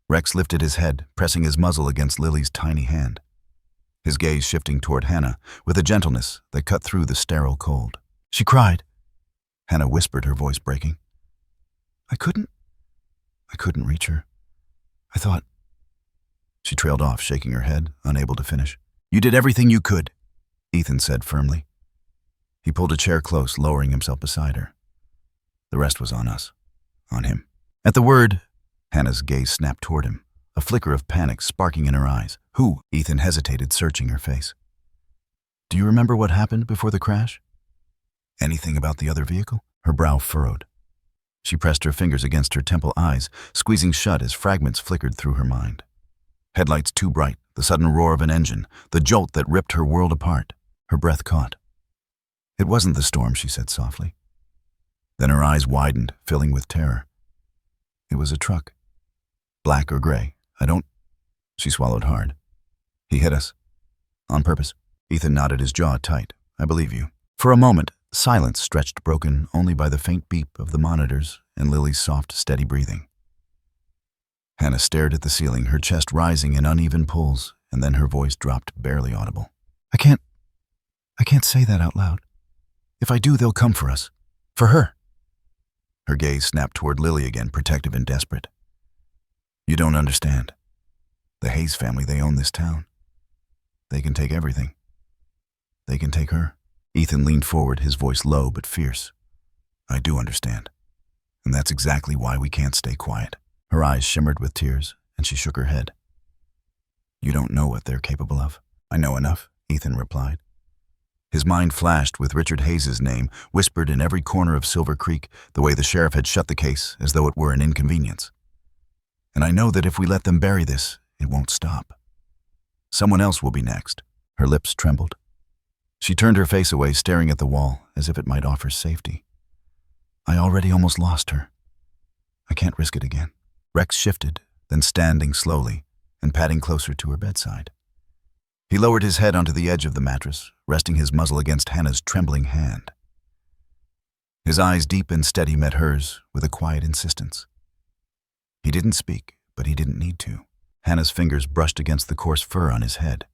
Rex lifted his head, pressing his muzzle against Lily's tiny hand, his gaze shifting toward Hannah with a gentleness that cut through the sterile cold. She cried. Hannah whispered, her voice breaking. I couldn't reach her. I thought. She trailed off, shaking her head, unable to finish. You did everything you could, Ethan said firmly. He pulled a chair close, lowering himself beside her. The rest was on us. On him. At the word, Hannah's gaze snapped toward him, a flicker of panic sparking in her eyes. Who? Ethan hesitated, searching her face. Do you remember what happened before the crash? Anything about the other vehicle? Her brow furrowed. She pressed her fingers against her temple, eyes squeezing shut as fragments flickered through her mind. Headlights too bright, the sudden roar of an engine, the jolt that ripped her world apart. Her breath caught. It wasn't the storm, she said softly. Then her eyes widened, filling with terror. It was a truck. Black or gray, I don't... She swallowed hard. He hit us. On purpose. Ethan nodded, his jaw tight. I believe you. For a moment, silence stretched, broken only by the faint beep of the monitors and Lily's soft, steady breathing. Hannah stared at the ceiling, her chest rising in uneven pulls, and then her voice dropped, barely audible. I can't say that out loud. If I do, they'll come for us. For her. Her gaze snapped toward Lily again, protective and desperate. You don't understand. The Hayes family, they own this town. They can take everything. They can take her. Ethan leaned forward, his voice low but fierce. I do understand. And that's exactly why we can't stay quiet. Her eyes shimmered with tears, and she shook her head. You don't know what they're capable of. I know enough, Ethan replied. His mind flashed with Richard Hayes' name, whispered in every corner of Silver Creek, the way the sheriff had shut the case as though it were an inconvenience. And I know that if we let them bury this, it won't stop. Someone else will be next. Her lips trembled. She turned her face away, staring at the wall, as if it might offer safety. I already almost lost her. I can't risk it again. Rex shifted, then standing slowly and padding closer to her bedside. He lowered his head onto the edge of the mattress, resting his muzzle against Hannah's trembling hand. His eyes, deep and steady, met hers with a quiet insistence. He didn't speak, but he didn't need to. Hannah's fingers brushed against the coarse fur on his head.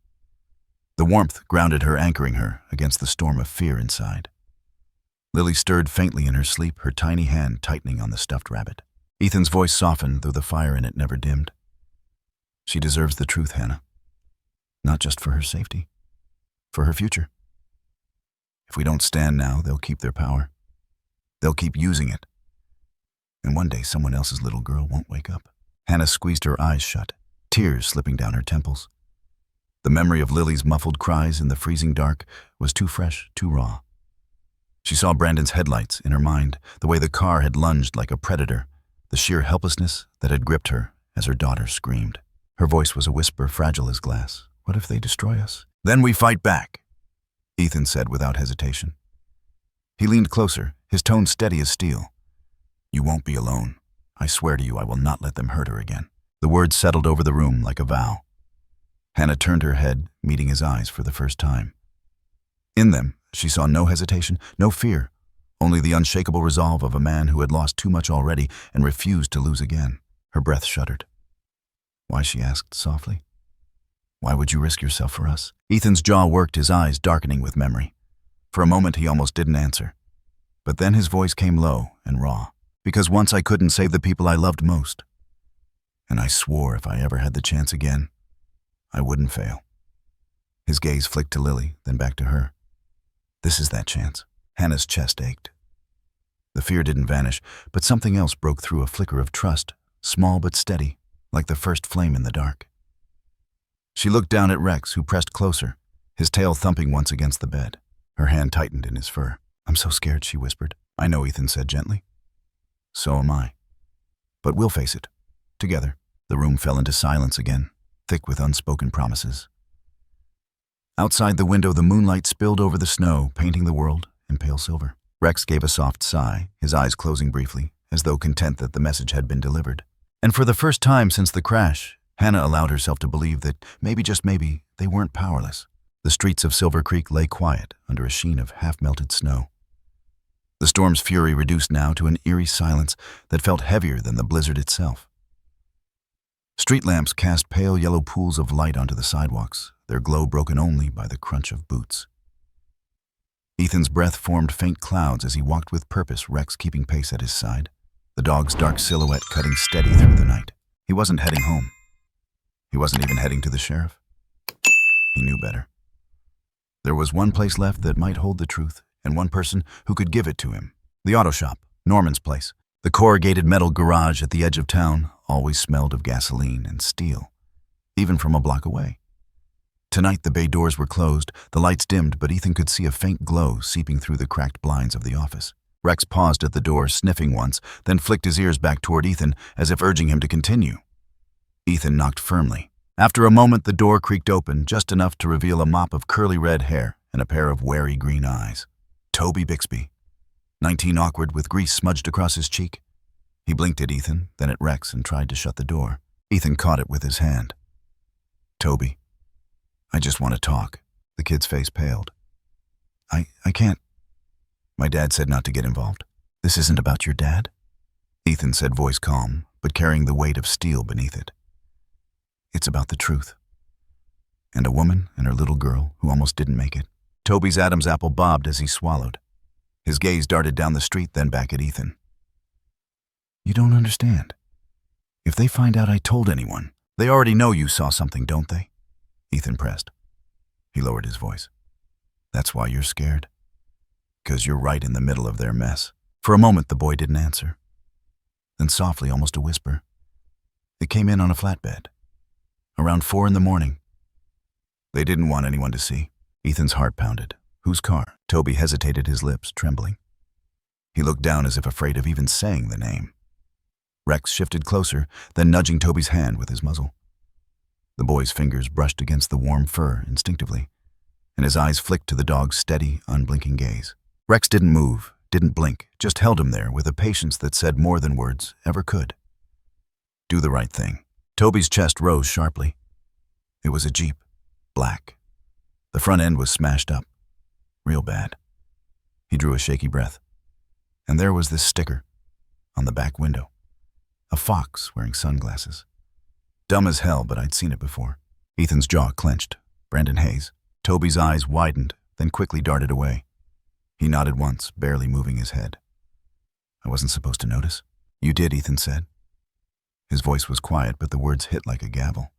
The warmth grounded her, anchoring her against the storm of fear inside. Lily stirred faintly in her sleep, her tiny hand tightening on the stuffed rabbit. Ethan's voice softened, though the fire in it never dimmed. She deserves the truth, Hannah. Not just for her safety, for her future. If we don't stand now, they'll keep their power. They'll keep using it. And one day someone else's little girl won't wake up. Hannah squeezed her eyes shut, tears slipping down her temples. The memory of Lily's muffled cries in the freezing dark was too fresh, too raw. She saw Brandon's headlights in her mind, the way the car had lunged like a predator, the sheer helplessness that had gripped her as her daughter screamed. Her voice was a whisper, fragile as glass. What if they destroy us? Then we fight back, Ethan said without hesitation. He leaned closer, his tone steady as steel. You won't be alone. I swear to you I will not let them hurt her again. The words settled over the room like a vow. Hannah turned her head, meeting his eyes for the first time. In them, she saw no hesitation, no fear, only the unshakable resolve of a man who had lost too much already and refused to lose again. Her breath shuddered. Why, she asked softly. Why would you risk yourself for us? Ethan's jaw worked, his eyes darkening with memory. For a moment he almost didn't answer. But then his voice came low and raw. Because once I couldn't save the people I loved most. And I swore if I ever had the chance again, I wouldn't fail. His gaze flicked to Lily, then back to her. This is that chance. Hannah's chest ached. The fear didn't vanish, but something else broke through, a flicker of trust, small but steady, like the first flame in the dark. She looked down at Rex, who pressed closer, his tail thumping once against the bed. Her hand tightened in his fur. I'm so scared, she whispered. I know, Ethan said gently. So am I. But we'll face it. Together. The room fell into silence again, thick with unspoken promises. Outside the window, the moonlight spilled over the snow, painting the world in pale silver. Rex gave a soft sigh, his eyes closing briefly, as though content that the message had been delivered. And for the first time since the crash, Hannah allowed herself to believe that maybe, just maybe, they weren't powerless. The streets of Silver Creek lay quiet under a sheen of half-melted snow. The storm's fury reduced now to an eerie silence that felt heavier than the blizzard itself. Street lamps cast pale yellow pools of light onto the sidewalks, their glow broken only by the crunch of boots. Ethan's breath formed faint clouds as he walked with purpose, Rex keeping pace at his side, the dog's dark silhouette cutting steady through the night. He wasn't heading home. He wasn't even heading to the sheriff. He knew better. There was one place left that might hold the truth, and one person who could give it to him. The auto shop, Norman's place. The corrugated metal garage at the edge of town always smelled of gasoline and steel, even from a block away. Tonight the bay doors were closed, the lights dimmed, but Ethan could see a faint glow seeping through the cracked blinds of the office. Rex paused at the door, sniffing once, then flicked his ears back toward Ethan as if urging him to continue. Ethan knocked firmly. After a moment, the door creaked open, just enough to reveal a mop of curly red hair and a pair of wary green eyes. Toby Bixby, 19, awkward, with grease smudged across his cheek. He blinked at Ethan, then at Rex, and tried to shut the door. Ethan caught it with his hand. Toby, I just want to talk. The kid's face paled. I can't. My dad said not to get involved. This isn't about your dad? Ethan said, voice calm, but carrying the weight of steel beneath it. It's about the truth. And a woman and her little girl who almost didn't make it. Toby's Adam's apple bobbed as he swallowed. His gaze darted down the street, then back at Ethan. You don't understand. If they find out I told anyone, they already know you saw something, don't they? Ethan pressed. He lowered his voice. That's why you're scared. 'Cause you're right in the middle of their mess. For a moment, the boy didn't answer. Then softly, almost a whisper, it came in on a flatbed. Around 4 a.m. They didn't want anyone to see. Ethan's heart pounded. Whose car? Toby hesitated, his lips trembling. He looked down as if afraid of even saying the name. Rex shifted closer, then nudging Toby's hand with his muzzle. The boy's fingers brushed against the warm fur instinctively, and his eyes flicked to the dog's steady, unblinking gaze. Rex didn't move, didn't blink, just held him there with a patience that said more than words ever could. Do the right thing. Toby's chest rose sharply. It was a Jeep, black. The front end was smashed up, real bad. He drew a shaky breath. And there was this sticker on the back window. A fox wearing sunglasses. Dumb as hell, but I'd seen it before. Ethan's jaw clenched. Brandon Hayes. Toby's eyes widened, then quickly darted away. He nodded once, barely moving his head. I wasn't supposed to notice. You did, Ethan said. His voice was quiet, but the words hit like a gavel.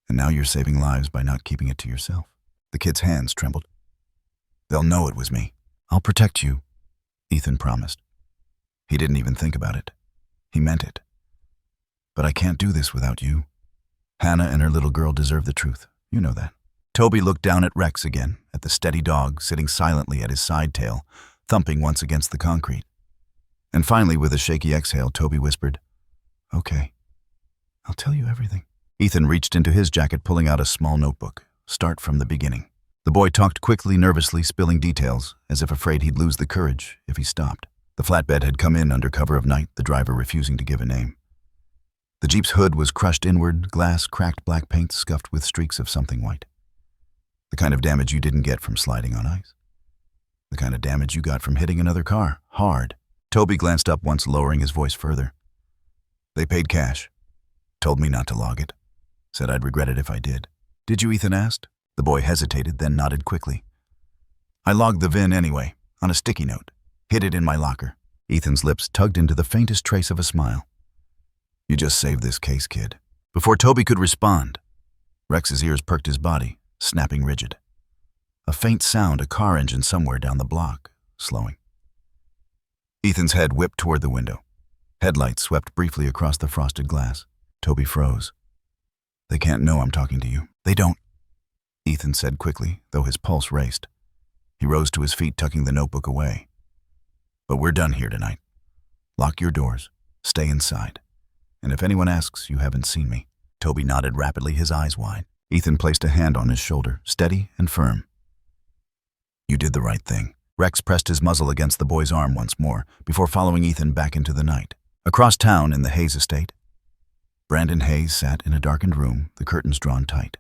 And now you're saving lives by not keeping it to yourself. The kid's hands trembled. They'll know it was me. I'll protect you, Ethan promised. He didn't even think about it. He meant it. But I can't do this without you. Hannah and her little girl deserve the truth. You know that. Toby looked down at Rex again, at the steady dog sitting silently at his side tail, thumping once against the concrete. And finally, with a shaky exhale, Toby whispered, Okay, I'll tell you everything. Ethan reached into his jacket, pulling out a small notebook. Start from the beginning. The boy talked quickly, nervously, spilling details, as if afraid he'd lose the courage if he stopped. The flatbed had come in under cover of night, the driver refusing to give a name. The Jeep's hood was crushed inward, glass, cracked black paint scuffed with streaks of something white. The kind of damage you didn't get from sliding on ice. The kind of damage you got from hitting another car, hard. Toby glanced up once, lowering his voice further. They paid cash. Told me not to log it. Said I'd regret it if I did. Did you, Ethan asked? The boy hesitated, then nodded quickly. I logged the VIN anyway, on a sticky note. Hid it in my locker. Ethan's lips tugged into the faintest trace of a smile. You just saved this case, kid. Before Toby could respond, Rex's ears perked his body, snapping rigid. A faint sound, a car engine somewhere down the block, slowing. Ethan's head whipped toward the window. Headlights swept briefly across the frosted glass. Toby froze. They can't know I'm talking to you. They don't, Ethan said quickly, though his pulse raced. He rose to his feet, tucking the notebook away. But we're done here tonight. Lock your doors. Stay inside. And if anyone asks, you haven't seen me. Toby nodded rapidly, his eyes wide. Ethan placed a hand on his shoulder, steady and firm. You did the right thing. Rex pressed his muzzle against the boy's arm once more, before following Ethan back into the night. Across town in the Hayes estate, Brandon Hayes sat in a darkened room, the curtains drawn tight.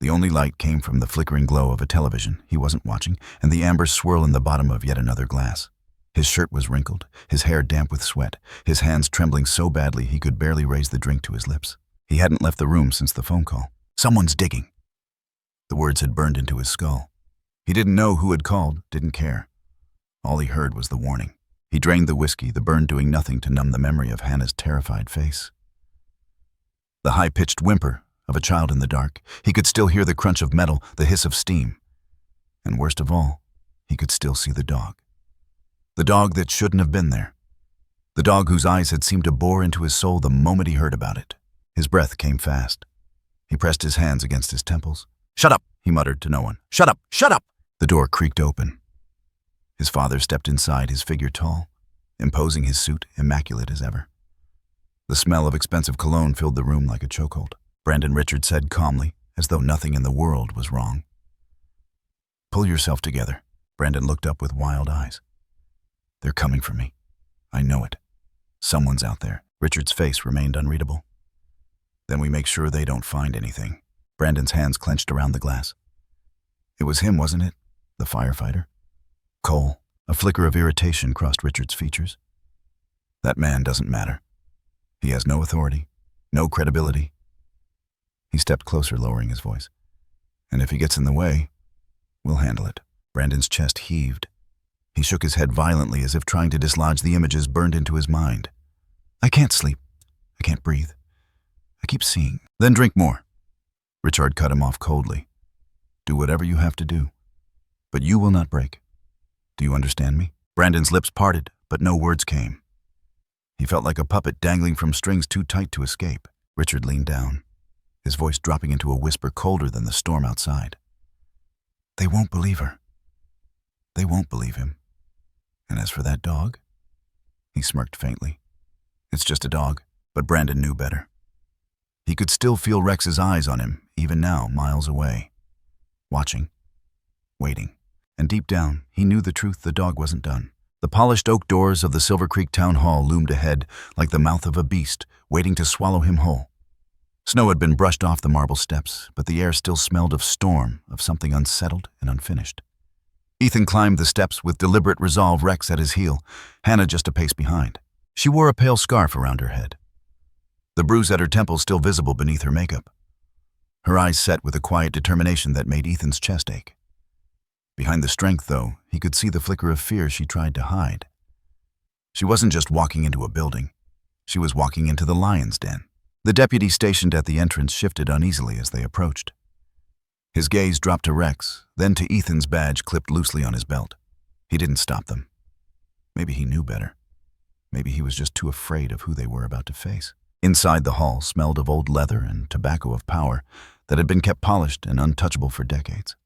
The only light came from the flickering glow of a television he wasn't watching and the amber swirl in the bottom of yet another glass. His shirt was wrinkled, his hair damp with sweat, his hands trembling so badly he could barely raise the drink to his lips. He hadn't left the room since the phone call. "Someone's digging." The words had burned into his skull. He didn't know who had called, didn't care. All he heard was the warning. He drained the whiskey, the burn doing nothing to numb the memory of Hannah's terrified face. The high-pitched whimper of a child in the dark. He could still hear the crunch of metal, the hiss of steam. And worst of all, he could still see the dog. The dog that shouldn't have been there. The dog whose eyes had seemed to bore into his soul the moment he heard about it. His breath came fast. He pressed his hands against his temples. "Shut up," he muttered to no one. "Shut up! Shut up!" The door creaked open. His father stepped inside, his figure tall, imposing, his suit immaculate as ever. The smell of expensive cologne filled the room like a chokehold. Brandon Richards said calmly, as though nothing in the world was wrong. "Pull yourself together." Brandon looked up with wild eyes. "They're coming for me. I know it. Someone's out there." Richard's face remained unreadable. "Then we make sure they don't find anything." Brandon's hands clenched around the glass. It was him, wasn't it? The firefighter? Cole. A flicker of irritation crossed Richard's features. That man doesn't matter. He has no authority, no credibility. He stepped closer, lowering his voice. "And if he gets in the way, we'll handle it." Brandon's chest heaved. He shook his head violently as if trying to dislodge the images burned into his mind. "I can't sleep. I can't breathe. I keep seeing." "Then drink more." Richard cut him off coldly. "Do whatever you have to do. But you will not break. Do you understand me?" Brandon's lips parted, but no words came. He felt like a puppet dangling from strings too tight to escape. Richard leaned down, his voice dropping into a whisper colder than the storm outside. "They won't believe her. They won't believe him. And as for that dog?" He smirked faintly. "It's just a dog." But Brandon knew better. He could still feel Rex's eyes on him, even now, miles away. Watching. Waiting. And deep down, he knew the truth: the dog wasn't done. The polished oak doors of the Silver Creek Town Hall loomed ahead like the mouth of a beast, waiting to swallow him whole. Snow had been brushed off the marble steps, but the air still smelled of storm, of something unsettled and unfinished. Ethan climbed the steps with deliberate resolve, Rex at his heel, Hannah just a pace behind. She wore a pale scarf around her head, the bruise at her temple still visible beneath her makeup. Her eyes set with a quiet determination that made Ethan's chest ache. Behind the strength, though, he could see the flicker of fear she tried to hide. She wasn't just walking into a building. She was walking into the lion's den. The deputy stationed at the entrance shifted uneasily as they approached. His gaze dropped to Rex, then to Ethan's badge clipped loosely on his belt. He didn't stop them. Maybe he knew better. Maybe he was just too afraid of who they were about to face. Inside the hall smelled of old leather and tobacco of power that had been kept polished and untouchable for decades.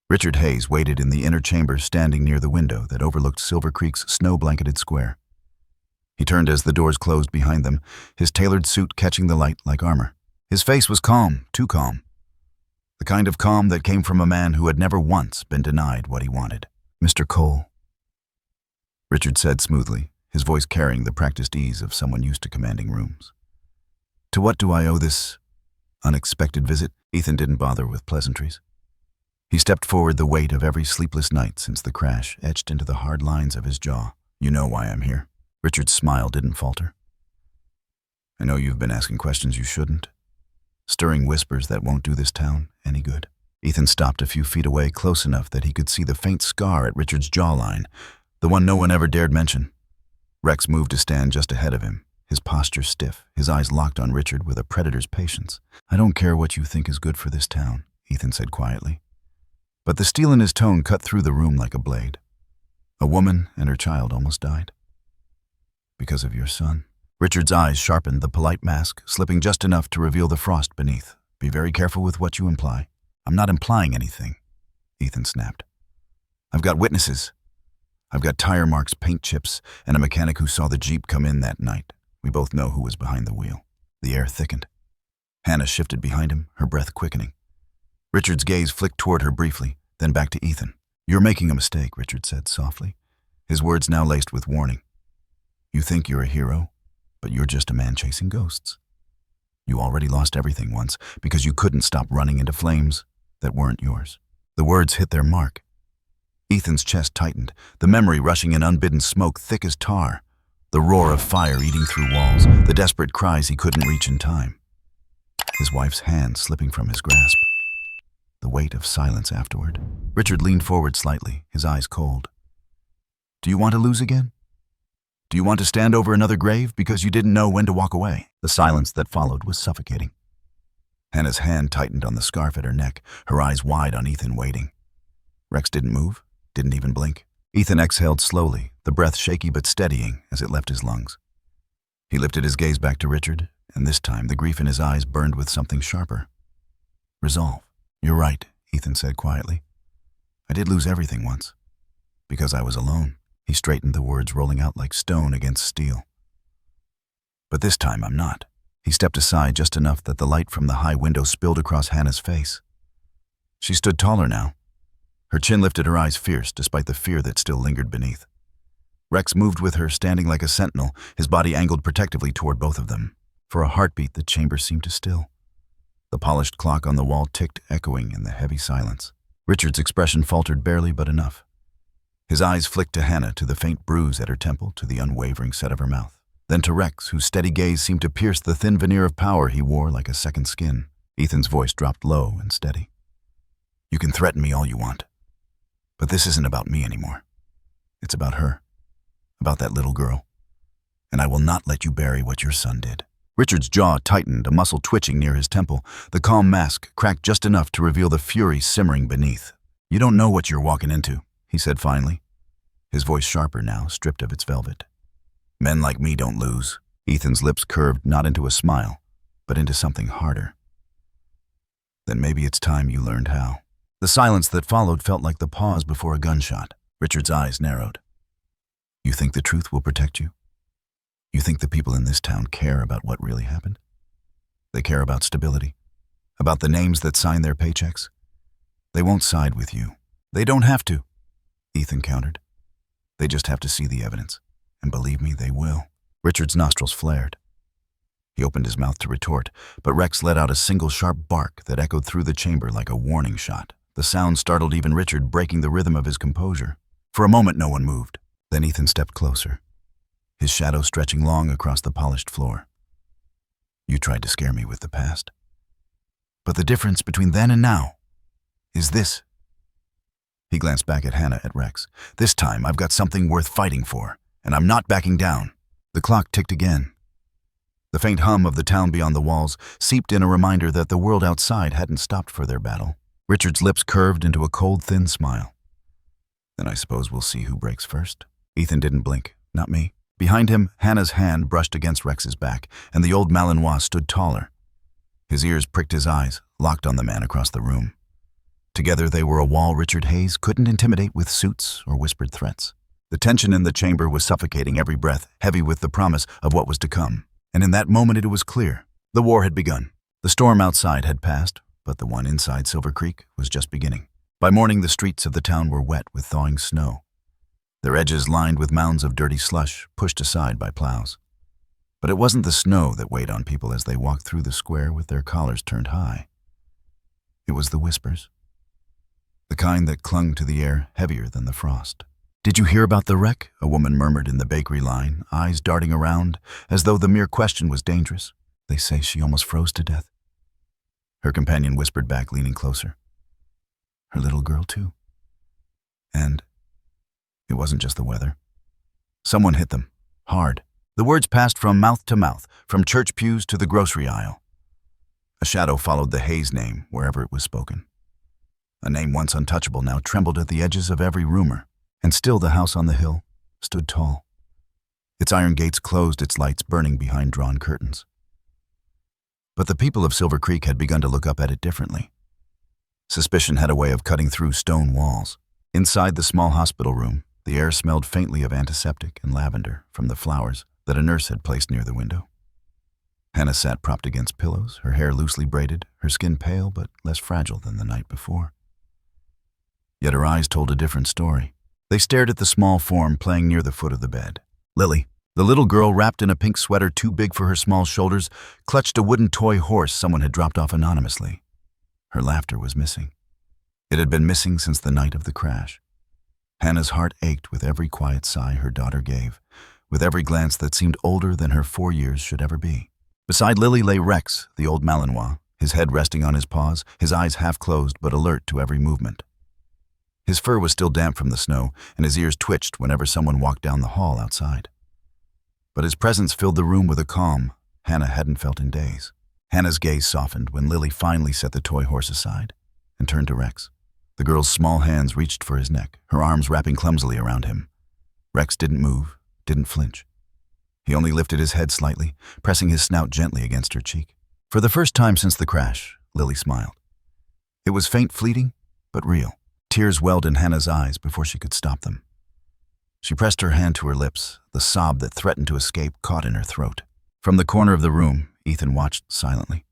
Richard Hayes waited in the inner chamber, standing near the window that overlooked Silver Creek's snow-blanketed square. He turned as the doors closed behind them, his tailored suit catching the light like armor. His face was calm, too calm. The kind of calm that came from a man who had never once been denied what he wanted. "Mr. Cole," Richard said smoothly, his voice carrying the practiced ease of someone used to commanding rooms. "To what do I owe this unexpected visit?" Ethan didn't bother with pleasantries. He stepped forward, the weight of every sleepless night since the crash etched into the hard lines of his jaw. "You know why I'm here." Richard's smile didn't falter. "I know you've been asking questions you shouldn't, stirring whispers that won't do this town any good." Ethan stopped a few feet away, close enough that he could see the faint scar at Richard's jawline, the one no one ever dared mention. Rex moved to stand just ahead of him, his posture stiff, his eyes locked on Richard with a predator's patience. "I don't care what you think is good for this town," Ethan said quietly. But the steel in his tone cut through the room like a blade. "A woman and her child almost died. Because of your son." Richard's eyes sharpened, the polite mask slipping just enough to reveal the frost beneath. "Be very careful with what you imply." "I'm not implying anything," Ethan snapped. "I've got witnesses. I've got tire marks, paint chips, and a mechanic who saw the Jeep come in that night. We both know who was behind the wheel." The air thickened. Hannah shifted behind him, her breath quickening. Richard's gaze flicked toward her briefly, then back to Ethan. "You're making a mistake," Richard said softly, his words now laced with warning. "You think you're a hero, but you're just a man chasing ghosts. You already lost everything once because you couldn't stop running into flames that weren't yours." The words hit their mark. Ethan's chest tightened, the memory rushing in unbidden smoke thick as tar, the roar of fire eating through walls, the desperate cries he couldn't reach in time. His wife's hand slipping from his grasp. The weight of silence afterward. Richard leaned forward slightly, his eyes cold. "Do you want to lose again? Do you want to stand over another grave because you didn't know when to walk away?" The silence that followed was suffocating. Hannah's hand tightened on the scarf at her neck, her eyes wide on Ethan waiting. Rex didn't move, didn't even blink. Ethan exhaled slowly, the breath shaky but steadying as it left his lungs. He lifted his gaze back to Richard, and this time the grief in his eyes burned with something sharper. Resolve. "You're right," Ethan said quietly. "I did lose everything once. Because I was alone." He straightened, the words rolling out like stone against steel. "But this time I'm not." He stepped aside just enough that the light from the high window spilled across Hannah's face. She stood taller now. Her chin lifted, her eyes fierce, despite the fear that still lingered beneath. Rex moved with her, standing like a sentinel, his body angled protectively toward both of them. For a heartbeat, the chamber seemed to still. The polished clock on the wall ticked, echoing in the heavy silence. Richard's expression faltered barely but enough. His eyes flicked to Hannah, to the faint bruise at her temple, to the unwavering set of her mouth. Then to Rex, whose steady gaze seemed to pierce the thin veneer of power he wore like a second skin. Ethan's voice dropped low and steady. "You can threaten me all you want. But this isn't about me anymore. It's about her. About that little girl. And I will not let you bury what your son did." Richard's jaw tightened, a muscle twitching near his temple, the calm mask cracked just enough to reveal the fury simmering beneath. "You don't know what you're walking into," he said finally, his voice sharper now, stripped of its velvet. "Men like me don't lose." Ethan's lips curved not into a smile, but into something harder. "Then maybe it's time you learned how." The silence that followed felt like the pause before a gunshot. Richard's eyes narrowed. "You think the truth will protect you? You think the people in this town care about what really happened? They care about stability, about the names that sign their paychecks? They won't side with you. They don't have to," Ethan countered. "They just have to see the evidence, and believe me, they will." Richard's nostrils flared. He opened his mouth to retort, but Rex let out a single sharp bark that echoed through the chamber like a warning shot. The sound startled even Richard, breaking the rhythm of his composure. For a moment, no one moved. Then Ethan stepped closer, his shadow stretching long across the polished floor. "You tried to scare me with the past. But the difference between then and now is this." He glanced back at Hannah, at Rex. "This time, I've got something worth fighting for, and I'm not backing down." The clock ticked again. The faint hum of the town beyond the walls seeped in, a reminder that the world outside hadn't stopped for their battle. Richard's lips curved into a cold, thin smile. "Then I suppose we'll see who breaks first." Ethan didn't blink. Not me. Behind him, Hannah's hand brushed against Rex's back, and the old Malinois stood taller. His ears pricked his eyes, locked on the man across the room. Together they were a wall Richard Hayes couldn't intimidate with suits or whispered threats. The tension in the chamber was suffocating every breath, heavy with the promise of what was to come. And in that moment it was clear. The war had begun. The storm outside had passed, but the one inside Silver Creek was just beginning. By morning, the streets of the town were wet with thawing snow, their edges lined with mounds of dirty slush pushed aside by plows. But it wasn't the snow that weighed on people as they walked through the square with their collars turned high. It was the whispers, the kind that clung to the air heavier than the frost. "Did you hear about the wreck?" a woman murmured in the bakery line, eyes darting around as though the mere question was dangerous. "They say she almost froze to death." Her companion whispered back, leaning closer. "Her little girl, too. And it wasn't just the weather. Someone hit them, hard." The words passed from mouth to mouth, from church pews to the grocery aisle. A shadow followed the Hayes name wherever it was spoken. A name once untouchable now trembled at the edges of every rumor. And still the house on the hill stood tall, its iron gates closed, its lights burning behind drawn curtains. But the people of Silver Creek had begun to look up at it differently. Suspicion had a way of cutting through stone walls. Inside the small hospital room, the air smelled faintly of antiseptic and lavender from the flowers that a nurse had placed near the window. Hannah sat propped against pillows, her hair loosely braided, her skin pale but less fragile than the night before. Yet her eyes told a different story. They stared at the small form playing near the foot of the bed. Lily, the little girl wrapped in a pink sweater too big for her small shoulders, clutched a wooden toy horse someone had dropped off anonymously. Her laughter was missing. It had been missing since the night of the crash. Hannah's heart ached with every quiet sigh her daughter gave, with every glance that seemed older than her 4 years should ever be. Beside Lily lay Rex, the old Malinois, his head resting on his paws, his eyes half closed but alert to every movement. His fur was still damp from the snow, and his ears twitched whenever someone walked down the hall outside. But his presence filled the room with a calm Hannah hadn't felt in days. Hannah's gaze softened when Lily finally set the toy horse aside and turned to Rex. The girl's small hands reached for his neck, her arms wrapping clumsily around him. Rex didn't move, didn't flinch. He only lifted his head slightly, pressing his snout gently against her cheek. For the first time since the crash, Lily smiled. It was faint, fleeting, but real. Tears welled in Hannah's eyes before she could stop them. She pressed her hand to her lips, the sob that threatened to escape caught in her throat. From the corner of the room, Ethan watched silently.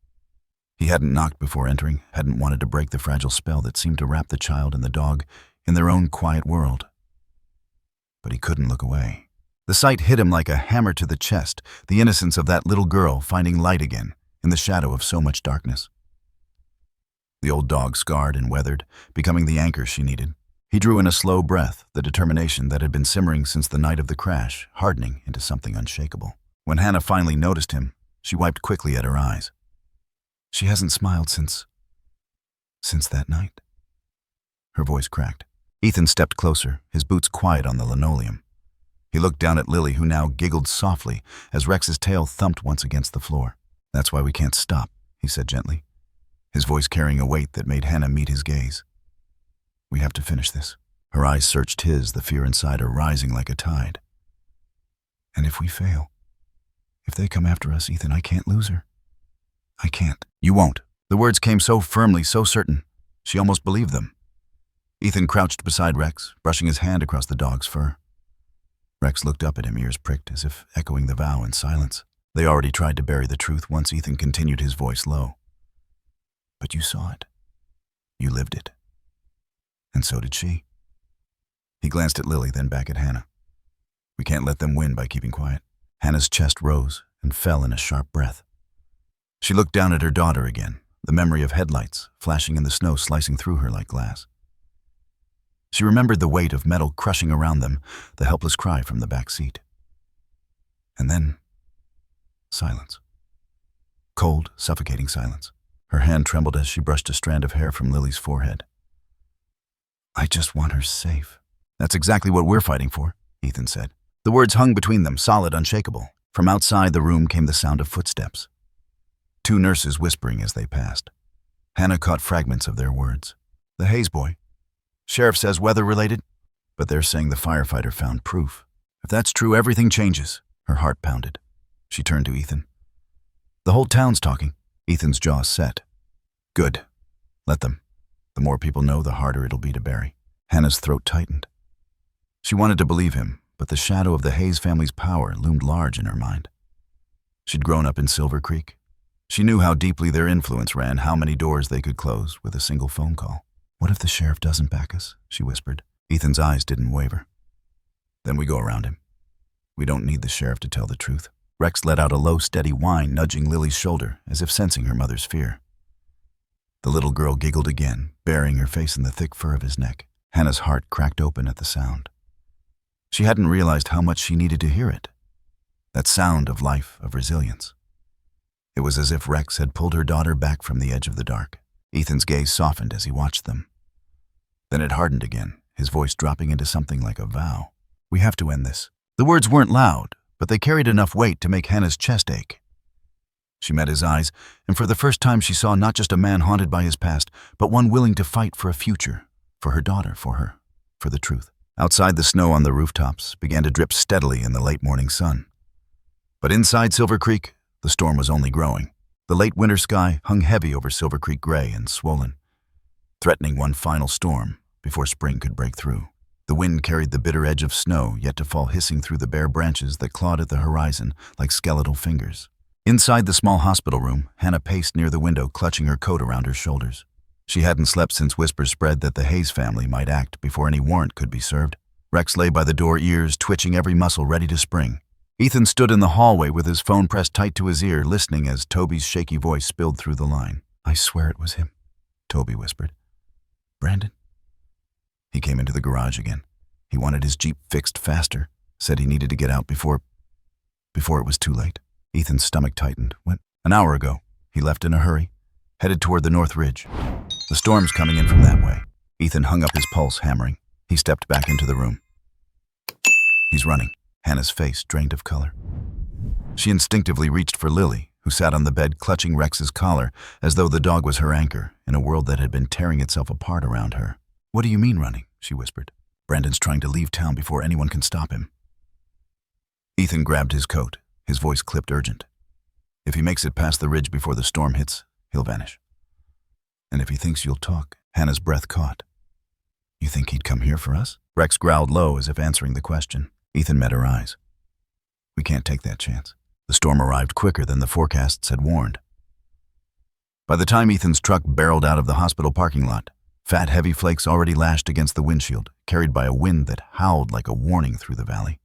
He hadn't knocked before entering, hadn't wanted to break the fragile spell that seemed to wrap the child and the dog in their own quiet world. But he couldn't look away. The sight hit him like a hammer to the chest, the innocence of that little girl finding light again in the shadow of so much darkness. The old dog scarred and weathered, becoming the anchor she needed. He drew in a slow breath, the determination that had been simmering since the night of the crash, hardening into something unshakable. When Hannah finally noticed him, she wiped quickly at her eyes. She hasn't smiled since that night. Her voice cracked. Ethan stepped closer, his boots quiet on the linoleum. He looked down at Lily, who now giggled softly as Rex's tail thumped once against the floor. "That's why we can't stop," he said gently, his voice carrying a weight that made Hannah meet his gaze. "We have to finish this." Her eyes searched his, the fear inside her rising like a tide. "And if we fail, if they come after us, Ethan, I can't lose her. I can't." "You won't." The words came so firmly, so certain, she almost believed them. Ethan crouched beside Rex, brushing his hand across the dog's fur. Rex looked up at him, ears pricked, as if echoing the vow in silence. They already tried to bury the truth once Ethan continued, his voice low. "But you saw it. You lived it. And so did she." He glanced at Lily, then back at Hannah. "We can't let them win by keeping quiet." Hannah's chest rose and fell in a sharp breath. She looked down at her daughter again, the memory of headlights flashing in the snow slicing through her like glass. She remembered the weight of metal crushing around them, the helpless cry from the back seat. And then, silence. Cold, suffocating silence. Her hand trembled as she brushed a strand of hair from Lily's forehead. "I just want her safe." "That's exactly what we're fighting for," Ethan said. The words hung between them, solid, unshakable. From outside the room came the sound of footsteps. 2 nurses whispering as they passed. Hannah caught fragments of their words. "The Hayes boy. Sheriff says weather-related, but they're saying the firefighter found proof. If that's true, everything changes." Her heart pounded. She turned to Ethan. "The whole town's talking." Ethan's jaw set. "Good. Let them. The more people know, the harder it'll be to bury." Hannah's throat tightened. She wanted to believe him, but the shadow of the Hayes family's power loomed large in her mind. She'd grown up in Silver Creek. She knew how deeply their influence ran, how many doors they could close with a single phone call. "What if the sheriff doesn't back us?" she whispered. Ethan's eyes didn't waver. "Then we go around him. We don't need the sheriff to tell the truth." Rex let out a low, steady whine, nudging Lily's shoulder, as if sensing her mother's fear. The little girl giggled again, burying her face in the thick fur of his neck. Hannah's heart cracked open at the sound. She hadn't realized how much she needed to hear it. That sound of life, of resilience. It was as if Rex had pulled her daughter back from the edge of the dark. Ethan's gaze softened as he watched them. Then it hardened again, his voice dropping into something like a vow. "We have to end this." The words weren't loud, but they carried enough weight to make Hannah's chest ache. She met his eyes, and for the first time she saw not just a man haunted by his past, but one willing to fight for a future, for her daughter, for her, for the truth. Outside, the snow on the rooftops began to drip steadily in the late morning sun. But inside Silver Creek, the storm was only growing. The late winter sky hung heavy over Silver Creek, gray and swollen, threatening one final storm before spring could break through. The wind carried the bitter edge of snow, yet to fall hissing through the bare branches that clawed at the horizon like skeletal fingers. Inside the small hospital room, Hannah paced near the window, clutching her coat around her shoulders. She hadn't slept since whispers spread that the Hayes family might act before any warrant could be served. Rex lay by the door, ears twitching, every muscle ready to spring. Ethan stood in the hallway with his phone pressed tight to his ear, listening as Toby's shaky voice spilled through the line. "I swear it was him," Toby whispered. "Brandon?" He came into the garage again. He wanted his Jeep fixed faster, said he needed to get out before it was too late. Ethan's stomach tightened. An hour ago, he left in a hurry, headed toward the North Ridge. The storm's coming in from that way. Ethan hung up his pulse, hammering. He stepped back into the room. "He's running." Hannah's face drained of color. She instinctively reached for Lily, who sat on the bed clutching Rex's collar as though the dog was her anchor in a world that had been tearing itself apart around her. "What do you mean running?" she whispered. "Brandon's trying to leave town before anyone can stop him." Ethan grabbed his coat, his voice clipped urgent. "If he makes it past the ridge before the storm hits, he'll vanish. And if he thinks you'll talk," Hannah's breath caught. "You think he'd come here for us?" Rex growled low as if answering the question. Ethan met her eyes. "We can't take that chance." The storm arrived quicker than the forecasts had warned. By the time Ethan's truck barreled out of the hospital parking lot, fat, heavy flakes already lashed against the windshield, carried by a wind that howled like a warning through the valley.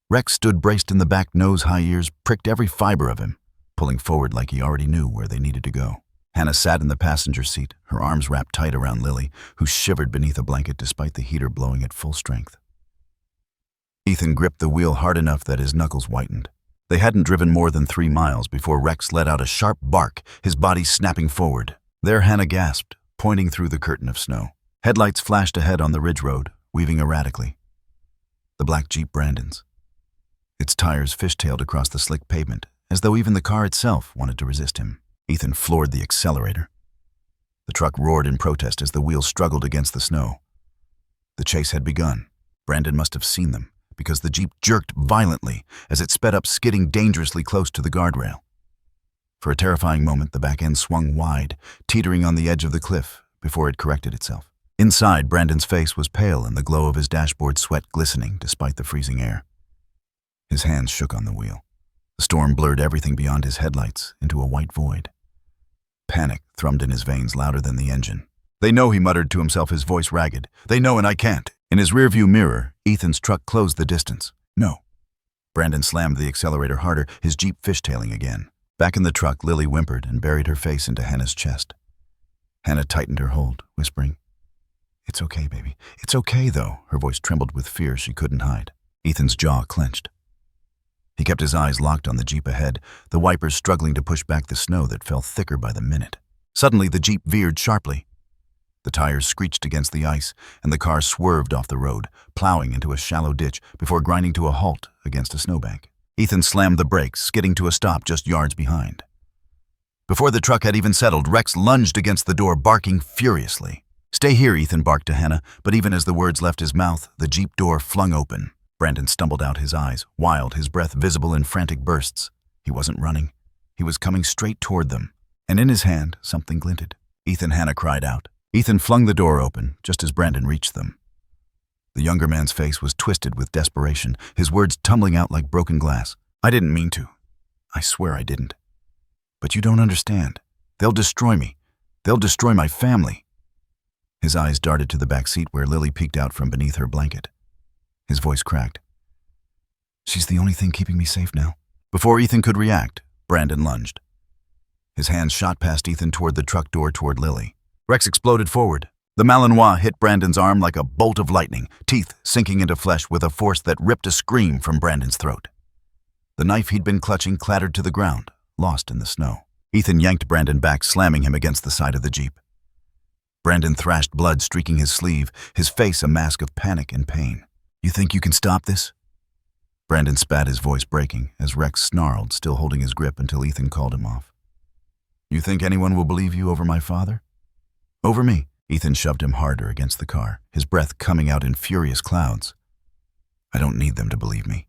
Rex stood braced in the back, nose, high ears, pricked every fiber of him, pulling forward like he already knew where they needed to go. Hannah sat in the passenger seat, her arms wrapped tight around Lily, who shivered beneath a blanket despite the heater blowing at full strength. Ethan gripped the wheel hard enough that his knuckles whitened. They hadn't driven more than 3 miles before Rex let out a sharp bark, his body snapping forward. There Hannah gasped, pointing through the curtain of snow. Headlights flashed ahead on the ridge road, weaving erratically. The black Jeep Brandon's. Its tires fishtailed across the slick pavement, as though even the car itself wanted to resist him. Ethan floored the accelerator. The truck roared in protest as the wheels struggled against the snow. The chase had begun. Brandon must have seen them, because the Jeep jerked violently as it sped up, skidding dangerously close to the guardrail. For a terrifying moment, the back end swung wide, teetering on the edge of the cliff before it corrected itself. Inside, Brandon's face was pale in the glow of his dashboard, sweat glistening despite the freezing air. His hands shook on the wheel. The storm blurred everything beyond his headlights into a white void. Panic thrummed in his veins louder than the engine. "They know," he muttered to himself, his voice ragged. "They know and I can't." In his rearview mirror, Ethan's truck closed the distance. "No." Brandon slammed the accelerator harder, his Jeep fishtailing again. Back in the truck, Lily whimpered and buried her face into Hannah's chest. Hannah tightened her hold, whispering, "It's okay, baby. It's okay, though." Her voice trembled with fear she couldn't hide. Ethan's jaw clenched. He kept his eyes locked on the Jeep ahead, the wipers struggling to push back the snow that fell thicker by the minute. Suddenly, the Jeep veered sharply. The tires screeched against the ice, and the car swerved off the road, plowing into a shallow ditch before grinding to a halt against a snowbank. Ethan slammed the brakes, skidding to a stop just yards behind. Before the truck had even settled, Rex lunged against the door, barking furiously. "Stay here," Ethan barked to Hannah, but even as the words left his mouth, the Jeep door flung open. Brandon stumbled out, his eyes wild, his breath visible in frantic bursts. He wasn't running. He was coming straight toward them, and in his hand, something glinted. "Ethan!" Hannah cried out. Ethan flung the door open, just as Brandon reached them. The younger man's face was twisted with desperation, his words tumbling out like broken glass. "I didn't mean to. I swear I didn't. But you don't understand. They'll destroy me. They'll destroy my family." His eyes darted to the back seat where Lily peeked out from beneath her blanket. His voice cracked. "She's the only thing keeping me safe now." Before Ethan could react, Brandon lunged. His hands shot past Ethan toward the truck door toward Lily. Rex exploded forward. The Malinois hit Brandon's arm like a bolt of lightning, teeth sinking into flesh with a force that ripped a scream from Brandon's throat. The knife he'd been clutching clattered to the ground, lost in the snow. Ethan yanked Brandon back, slamming him against the side of the Jeep. Brandon thrashed, blood streaking his sleeve, his face a mask of panic and pain. "You think you can stop this?" Brandon spat, his voice breaking, as Rex snarled, still holding his grip until Ethan called him off. "You think anyone will believe you over my father?" "Over me." Ethan shoved him harder against the car, his breath coming out in furious clouds. "I don't need them to believe me.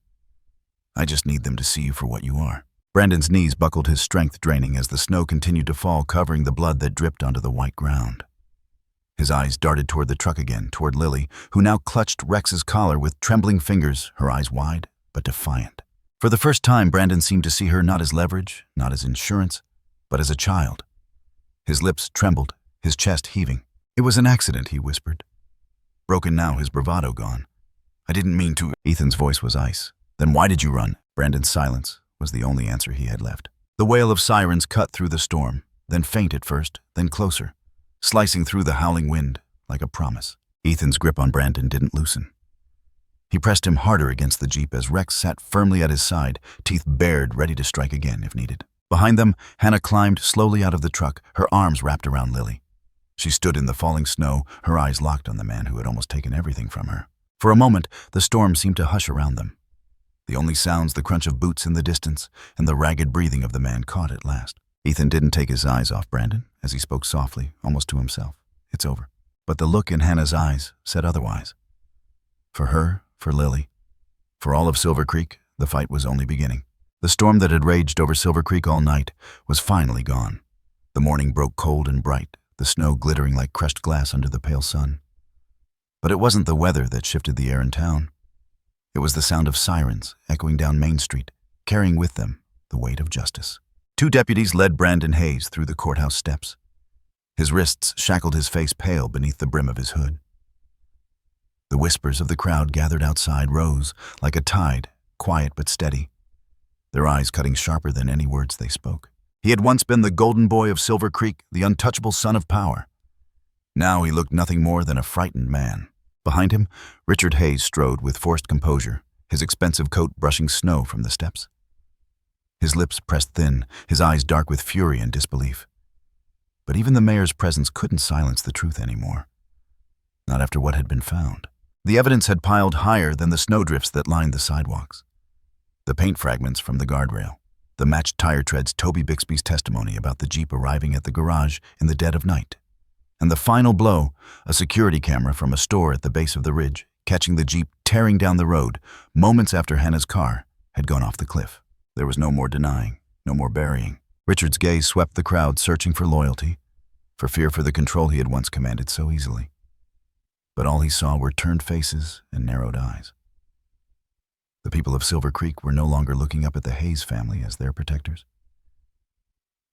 I just need them to see you for what you are." Brandon's knees buckled, his strength draining as the snow continued to fall, covering the blood that dripped onto the white ground. His eyes darted toward the truck again, toward Lily, who now clutched Rex's collar with trembling fingers, her eyes wide but defiant. For the first time, Brandon seemed to see her not as leverage, not as insurance, but as a child. His lips trembled, his chest heaving. "It was an accident," he whispered. Broken now, his bravado gone. "I didn't mean to." Ethan's voice was ice. "Then why did you run?" Brandon's silence was the only answer he had left. The wail of sirens cut through the storm, then faint at first, then closer, slicing through the howling wind like a promise. Ethan's grip on Brandon didn't loosen. He pressed him harder against the Jeep as Rex sat firmly at his side, teeth bared, ready to strike again if needed. Behind them, Hannah climbed slowly out of the truck, her arms wrapped around Lily. She stood in the falling snow, her eyes locked on the man who had almost taken everything from her. For a moment, the storm seemed to hush around them. The only sounds the crunch of boots in the distance and the ragged breathing of the man caught at last. Ethan didn't take his eyes off Brandon as he spoke softly, almost to himself. "It's over." But the look in Hannah's eyes said otherwise. For her, for Lily, for all of Silver Creek, the fight was only beginning. The storm that had raged over Silver Creek all night was finally gone. The morning broke cold and bright, the snow glittering like crushed glass under the pale sun. But it wasn't the weather that shifted the air in town. It was the sound of sirens echoing down Main Street, carrying with them the weight of justice. 2 deputies led Brandon Hayes through the courthouse steps. His wrists shackled, his face pale beneath the brim of his hood. The whispers of the crowd gathered outside rose like a tide, quiet but steady, their eyes cutting sharper than any words they spoke. He had once been the golden boy of Silver Creek, the untouchable son of power. Now he looked nothing more than a frightened man. Behind him, Richard Hayes strode with forced composure, his expensive coat brushing snow from the steps. His lips pressed thin, his eyes dark with fury and disbelief. But even the mayor's presence couldn't silence the truth anymore. Not after what had been found. The evidence had piled higher than the snowdrifts that lined the sidewalks. The paint fragments from the guardrail, the matched tire treads, Toby Bixby's testimony about the Jeep arriving at the garage in the dead of night. And the final blow, a security camera from a store at the base of the ridge, catching the Jeep tearing down the road moments after Hannah's car had gone off the cliff. There was no more denying, no more burying. Richard's gaze swept the crowd, searching for loyalty, for fear for the control he had once commanded so easily. But all he saw were turned faces and narrowed eyes. The people of Silver Creek were no longer looking up at the Hayes family as their protectors.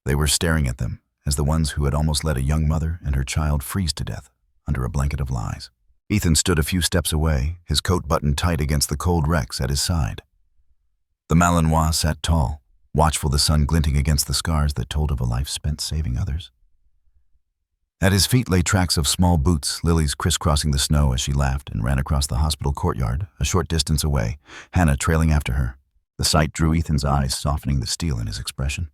They were staring at them as the ones who had almost let a young mother and her child freeze to death under a blanket of lies. Ethan stood a few steps away, his coat buttoned tight against the cold Rex at his side. The Malinois sat tall, watchful, the sun glinting against the scars that told of a life spent saving others. At his feet lay tracks of small boots, Lily's crisscrossing the snow as she laughed and ran across the hospital courtyard, a short distance away, Hannah trailing after her. The sight drew Ethan's eyes, softening the steel in his expression.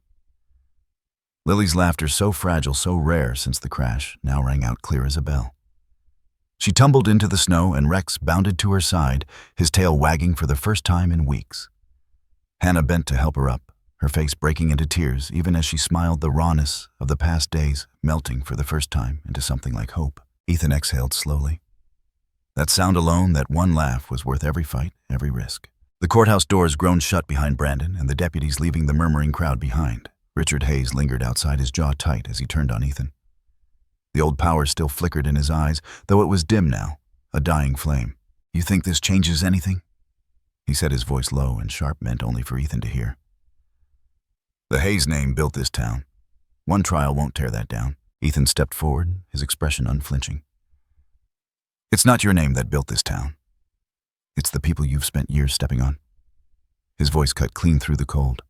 Lily's laughter, so fragile, so rare since the crash, now rang out clear as a bell. She tumbled into the snow and Rex bounded to her side, his tail wagging for the first time in weeks. Hannah bent to help her up, her face breaking into tears even as she smiled, the rawness of the past days melting for the first time into something like hope. Ethan exhaled slowly. That sound alone, that one laugh, was worth every fight, every risk. The courthouse doors groaned shut behind Brandon and the deputies leaving the murmuring crowd behind. Richard Hayes lingered outside, his jaw tight as he turned on Ethan. The old power still flickered in his eyes, though it was dim now, a dying flame. "You think this changes anything?" He said, his voice low and sharp, meant only for Ethan to hear. "The Hayes name built this town. One trial won't tear that down." Ethan stepped forward, his expression unflinching. "It's not your name that built this town. It's the people you've spent years stepping on." His voice cut clean through the cold.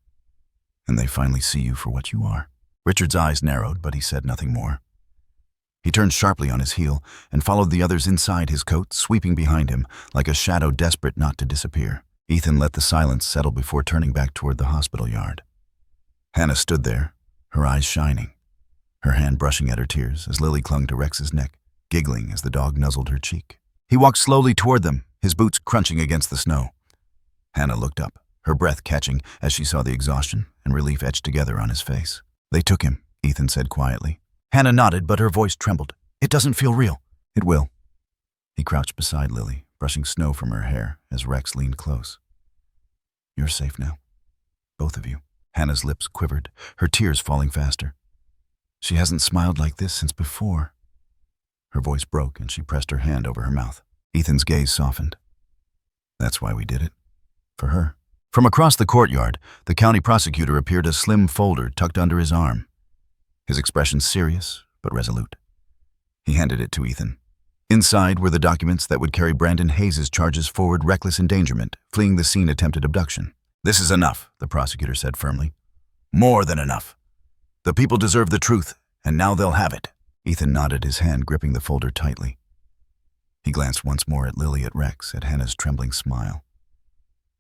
"And they finally see you for what you are." Richard's eyes narrowed, but he said nothing more. He turned sharply on his heel and followed the others inside, his coat sweeping behind him like a shadow desperate not to disappear. Ethan let the silence settle before turning back toward the hospital yard. Hannah stood there, her eyes shining, her hand brushing at her tears as Lily clung to Rex's neck, giggling as the dog nuzzled her cheek. He walked slowly toward them, his boots crunching against the snow. Hannah looked up, her breath catching as she saw the exhaustion and relief etched together on his face. "They took him," Ethan said quietly. Hannah nodded, but her voice trembled. "It doesn't feel real." "It will." He crouched beside Lily, brushing snow from her hair as Rex leaned close. "You're safe now. Both of you." Hannah's lips quivered, her tears falling faster. She hasn't smiled like this since before. Her voice broke and she pressed her hand over her mouth. Ethan's gaze softened. "That's why we did it. For her." From across the courtyard, the county prosecutor appeared, a slim folder tucked under his arm, his expression serious but resolute. He handed it to Ethan. Inside were the documents that would carry Brandon Hayes' charges forward: reckless endangerment, fleeing the scene, attempted abduction. "This is enough," the prosecutor said firmly. "More than enough. The people deserve the truth, and now they'll have it." Ethan nodded, his hand gripping the folder tightly. He glanced once more at Lily, at Rex, at Hannah's trembling smile.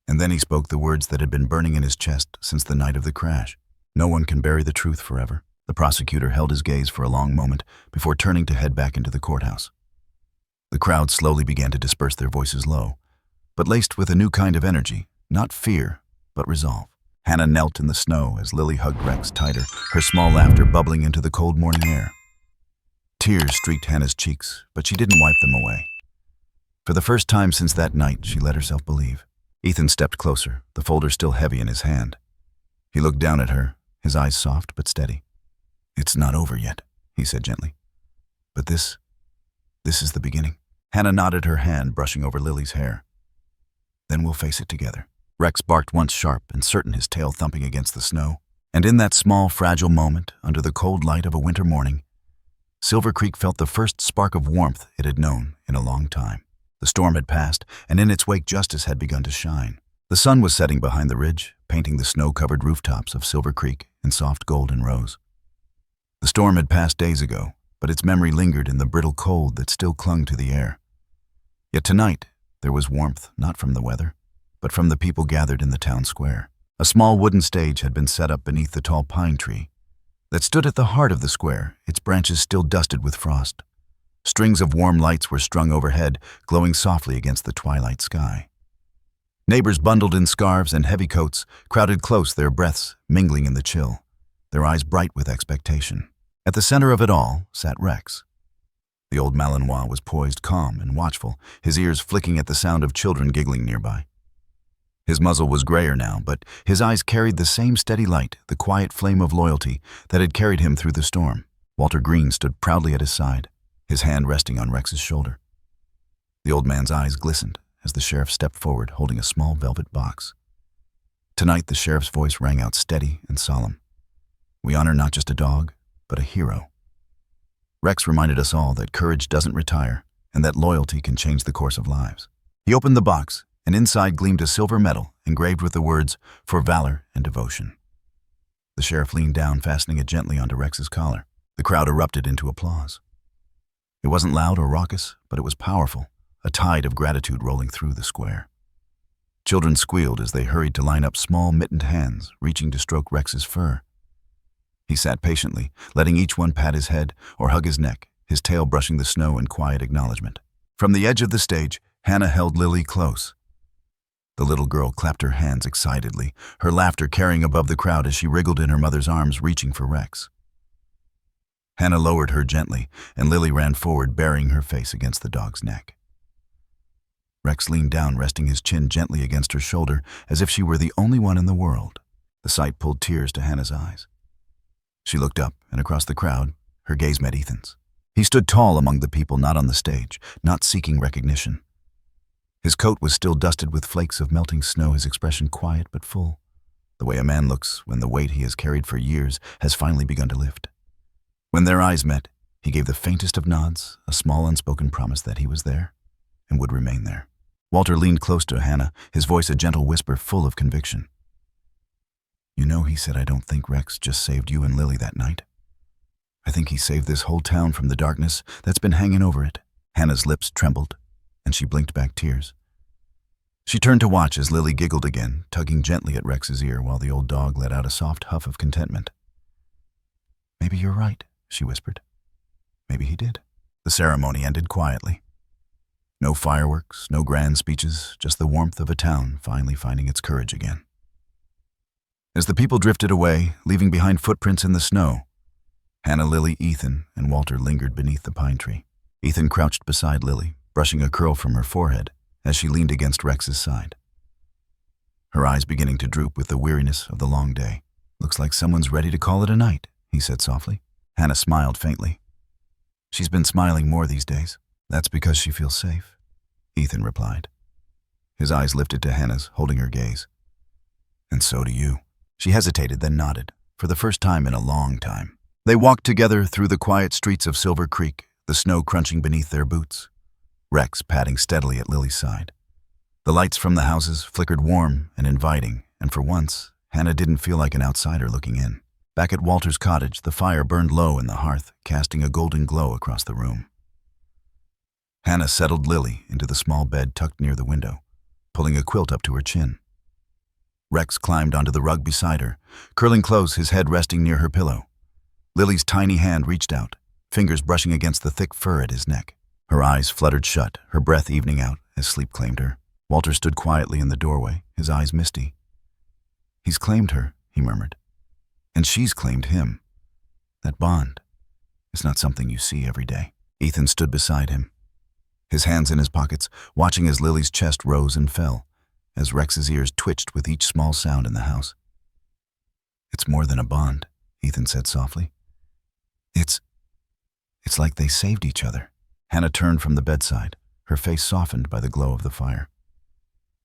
And then he spoke the words that had been burning in his chest since the night of the crash. "No one can bury the truth forever." The prosecutor held his gaze for a long moment before turning to head back into the courthouse. The crowd slowly began to disperse, their voices low, but laced with a new kind of energy, not fear, but resolve. Hannah knelt in the snow as Lily hugged Rex tighter, her small laughter bubbling into the cold morning air. Tears streaked Hannah's cheeks, but she didn't wipe them away. For the first time since that night, she let herself believe. Ethan stepped closer, the folder still heavy in his hand. He looked down at her, his eyes soft but steady. "It's not over yet," he said gently. "But this is the beginning." Hannah nodded, her hand brushing over Lily's hair. "Then we'll face it together." Rex barked once, sharp and certain, his tail thumping against the snow. And in that small, fragile moment, under the cold light of a winter morning, Silver Creek felt the first spark of warmth it had known in a long time. The storm had passed, and in its wake justice had begun to shine. The sun was setting behind the ridge, painting the snow-covered rooftops of Silver Creek in soft gold and rose. The storm had passed days ago, but its memory lingered in the brittle cold that still clung to the air. Yet tonight, there was warmth, not from the weather, but from the people gathered in the town square. A small wooden stage had been set up beneath the tall pine tree that stood at the heart of the square, its branches still dusted with frost. Strings of warm lights were strung overhead, glowing softly against the twilight sky. Neighbors bundled in scarves and heavy coats crowded close, their breaths mingling in the chill, their eyes bright with expectation. At the center of it all sat Rex. The old Malinois was poised, calm and watchful, his ears flicking at the sound of children giggling nearby. His muzzle was grayer now, but his eyes carried the same steady light, the quiet flame of loyalty that had carried him through the storm. Walter Green stood proudly at his side, his hand resting on Rex's shoulder. The old man's eyes glistened as the sheriff stepped forward, holding a small velvet box. Tonight, the sheriff's voice rang out steady and solemn. "We honor not just a dog, but a hero." Rex reminded us all that courage doesn't retire and that loyalty can change the course of lives. He opened the box, and inside gleamed a silver medal engraved with the words, "For valor and devotion." The sheriff leaned down, fastening it gently onto Rex's collar. The crowd erupted into applause. It wasn't loud or raucous, but it was powerful, a tide of gratitude rolling through the square. Children squealed as they hurried to line up, small mittened hands reaching to stroke Rex's fur. He sat patiently, letting each one pat his head or hug his neck, his tail brushing the snow in quiet acknowledgement. From the edge of the stage, Hannah held Lily close. The little girl clapped her hands excitedly, her laughter carrying above the crowd as she wriggled in her mother's arms, reaching for Rex. Hannah lowered her gently, and Lily ran forward, burying her face against the dog's neck. Rex leaned down, resting his chin gently against her shoulder, as if she were the only one in the world. The sight pulled tears to Hannah's eyes. She looked up, and across the crowd, her gaze met Ethan's. He stood tall among the people, not on the stage, not seeking recognition. His coat was still dusted with flakes of melting snow, his expression quiet but full, the way a man looks when the weight he has carried for years has finally begun to lift. When their eyes met, he gave the faintest of nods, a small unspoken promise that he was there and would remain there. Walter leaned close to Hannah, his voice a gentle whisper full of conviction. "You know," he said, "I don't think Rex just saved you and Lily that night. I think he saved this whole town from the darkness that's been hanging over it." Hannah's lips trembled, and she blinked back tears. She turned to watch as Lily giggled again, tugging gently at Rex's ear while the old dog let out a soft huff of contentment. "Maybe you're right," she whispered. "Maybe he did." The ceremony ended quietly. No fireworks, no grand speeches, just the warmth of a town finally finding its courage again. As the people drifted away, leaving behind footprints in the snow, Hannah, Lily, Ethan, and Walter lingered beneath the pine tree. Ethan crouched beside Lily, brushing a curl from her forehead as she leaned against Rex's side. Her eyes beginning to droop with the weariness of the long day. "Looks like someone's ready to call it a night," he said softly. Hannah smiled faintly. "She's been smiling more these days." "That's because she feels safe," Ethan replied. His eyes lifted to Hannah's, holding her gaze. "And so do you." She hesitated, then nodded, for the first time in a long time. They walked together through the quiet streets of Silver Creek, the snow crunching beneath their boots, Rex padding steadily at Lily's side. The lights from the houses flickered warm and inviting, and for once, Hannah didn't feel like an outsider looking in. Back at Walter's cottage, the fire burned low in the hearth, casting a golden glow across the room. Hannah settled Lily into the small bed tucked near the window, pulling a quilt up to her chin. Rex climbed onto the rug beside her, curling close, his head resting near her pillow. Lily's tiny hand reached out, fingers brushing against the thick fur at his neck. Her eyes fluttered shut, her breath evening out as sleep claimed her. Walter stood quietly in the doorway, his eyes misty. "He's claimed her," he murmured. "And she's claimed him. That bond is not something you see every day." Ethan stood beside him, his hands in his pockets, watching as Lily's chest rose and fell, as Rex's ears twitched with each small sound in the house. "It's more than a bond," Ethan said softly. It's like they saved each other." Hannah turned from the bedside, her face softened by the glow of the fire.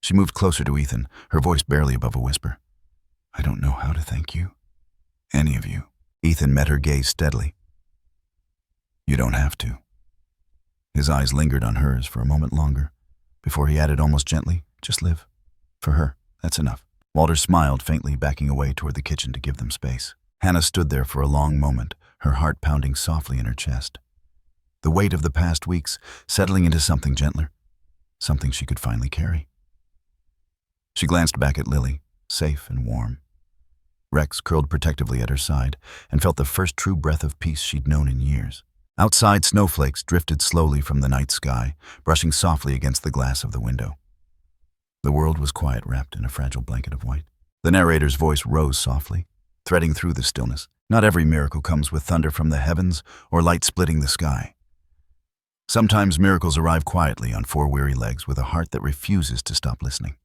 She moved closer to Ethan, her voice barely above a whisper. "I don't know how to thank you. Any of you." Ethan met her gaze steadily. "You don't have to." His eyes lingered on hers for a moment longer, before he added almost gently, "Just live. For her, that's enough." Walter smiled faintly, backing away toward the kitchen to give them space. Hannah stood there for a long moment, her heart pounding softly in her chest. The weight of the past weeks settling into something gentler, something she could finally carry. She glanced back at Lily, safe and warm. Rex curled protectively at her side and felt the first true breath of peace she'd known in years. Outside, snowflakes drifted slowly from the night sky, brushing softly against the glass of the window. The world was quiet, wrapped in a fragile blanket of white. The narrator's voice rose softly, threading through the stillness. Not every miracle comes with thunder from the heavens or light splitting the sky. Sometimes miracles arrive quietly on four weary legs with a heart that refuses to stop listening.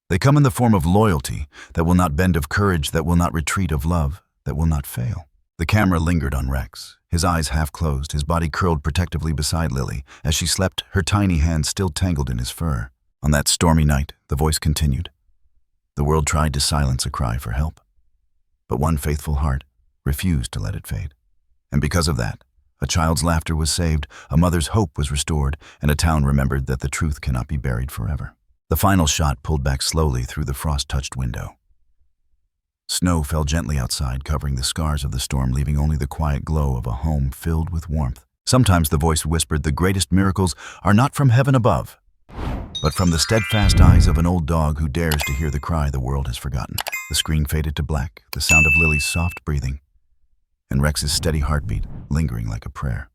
They come in the form of loyalty that will not bend, of courage that will not retreat, of love that will not fail. The camera lingered on Rex, his eyes half closed, his body curled protectively beside Lily as she slept, her tiny hands still tangled in his fur. On that stormy night, the voice continued. The world tried to silence a cry for help, but one faithful heart refused to let it fade. And because of that, a child's laughter was saved, a mother's hope was restored, and a town remembered that the truth cannot be buried forever. The final shot pulled back slowly through the frost-touched window. Snow fell gently outside, covering the scars of the storm, leaving only the quiet glow of a home filled with warmth. Sometimes the voice whispered, "The greatest miracles are not from heaven above, but from the steadfast eyes of an old dog who dares to hear the cry the world has forgotten." The screen faded to black, the sound of Lily's soft breathing, and Rex's steady heartbeat lingering like a prayer.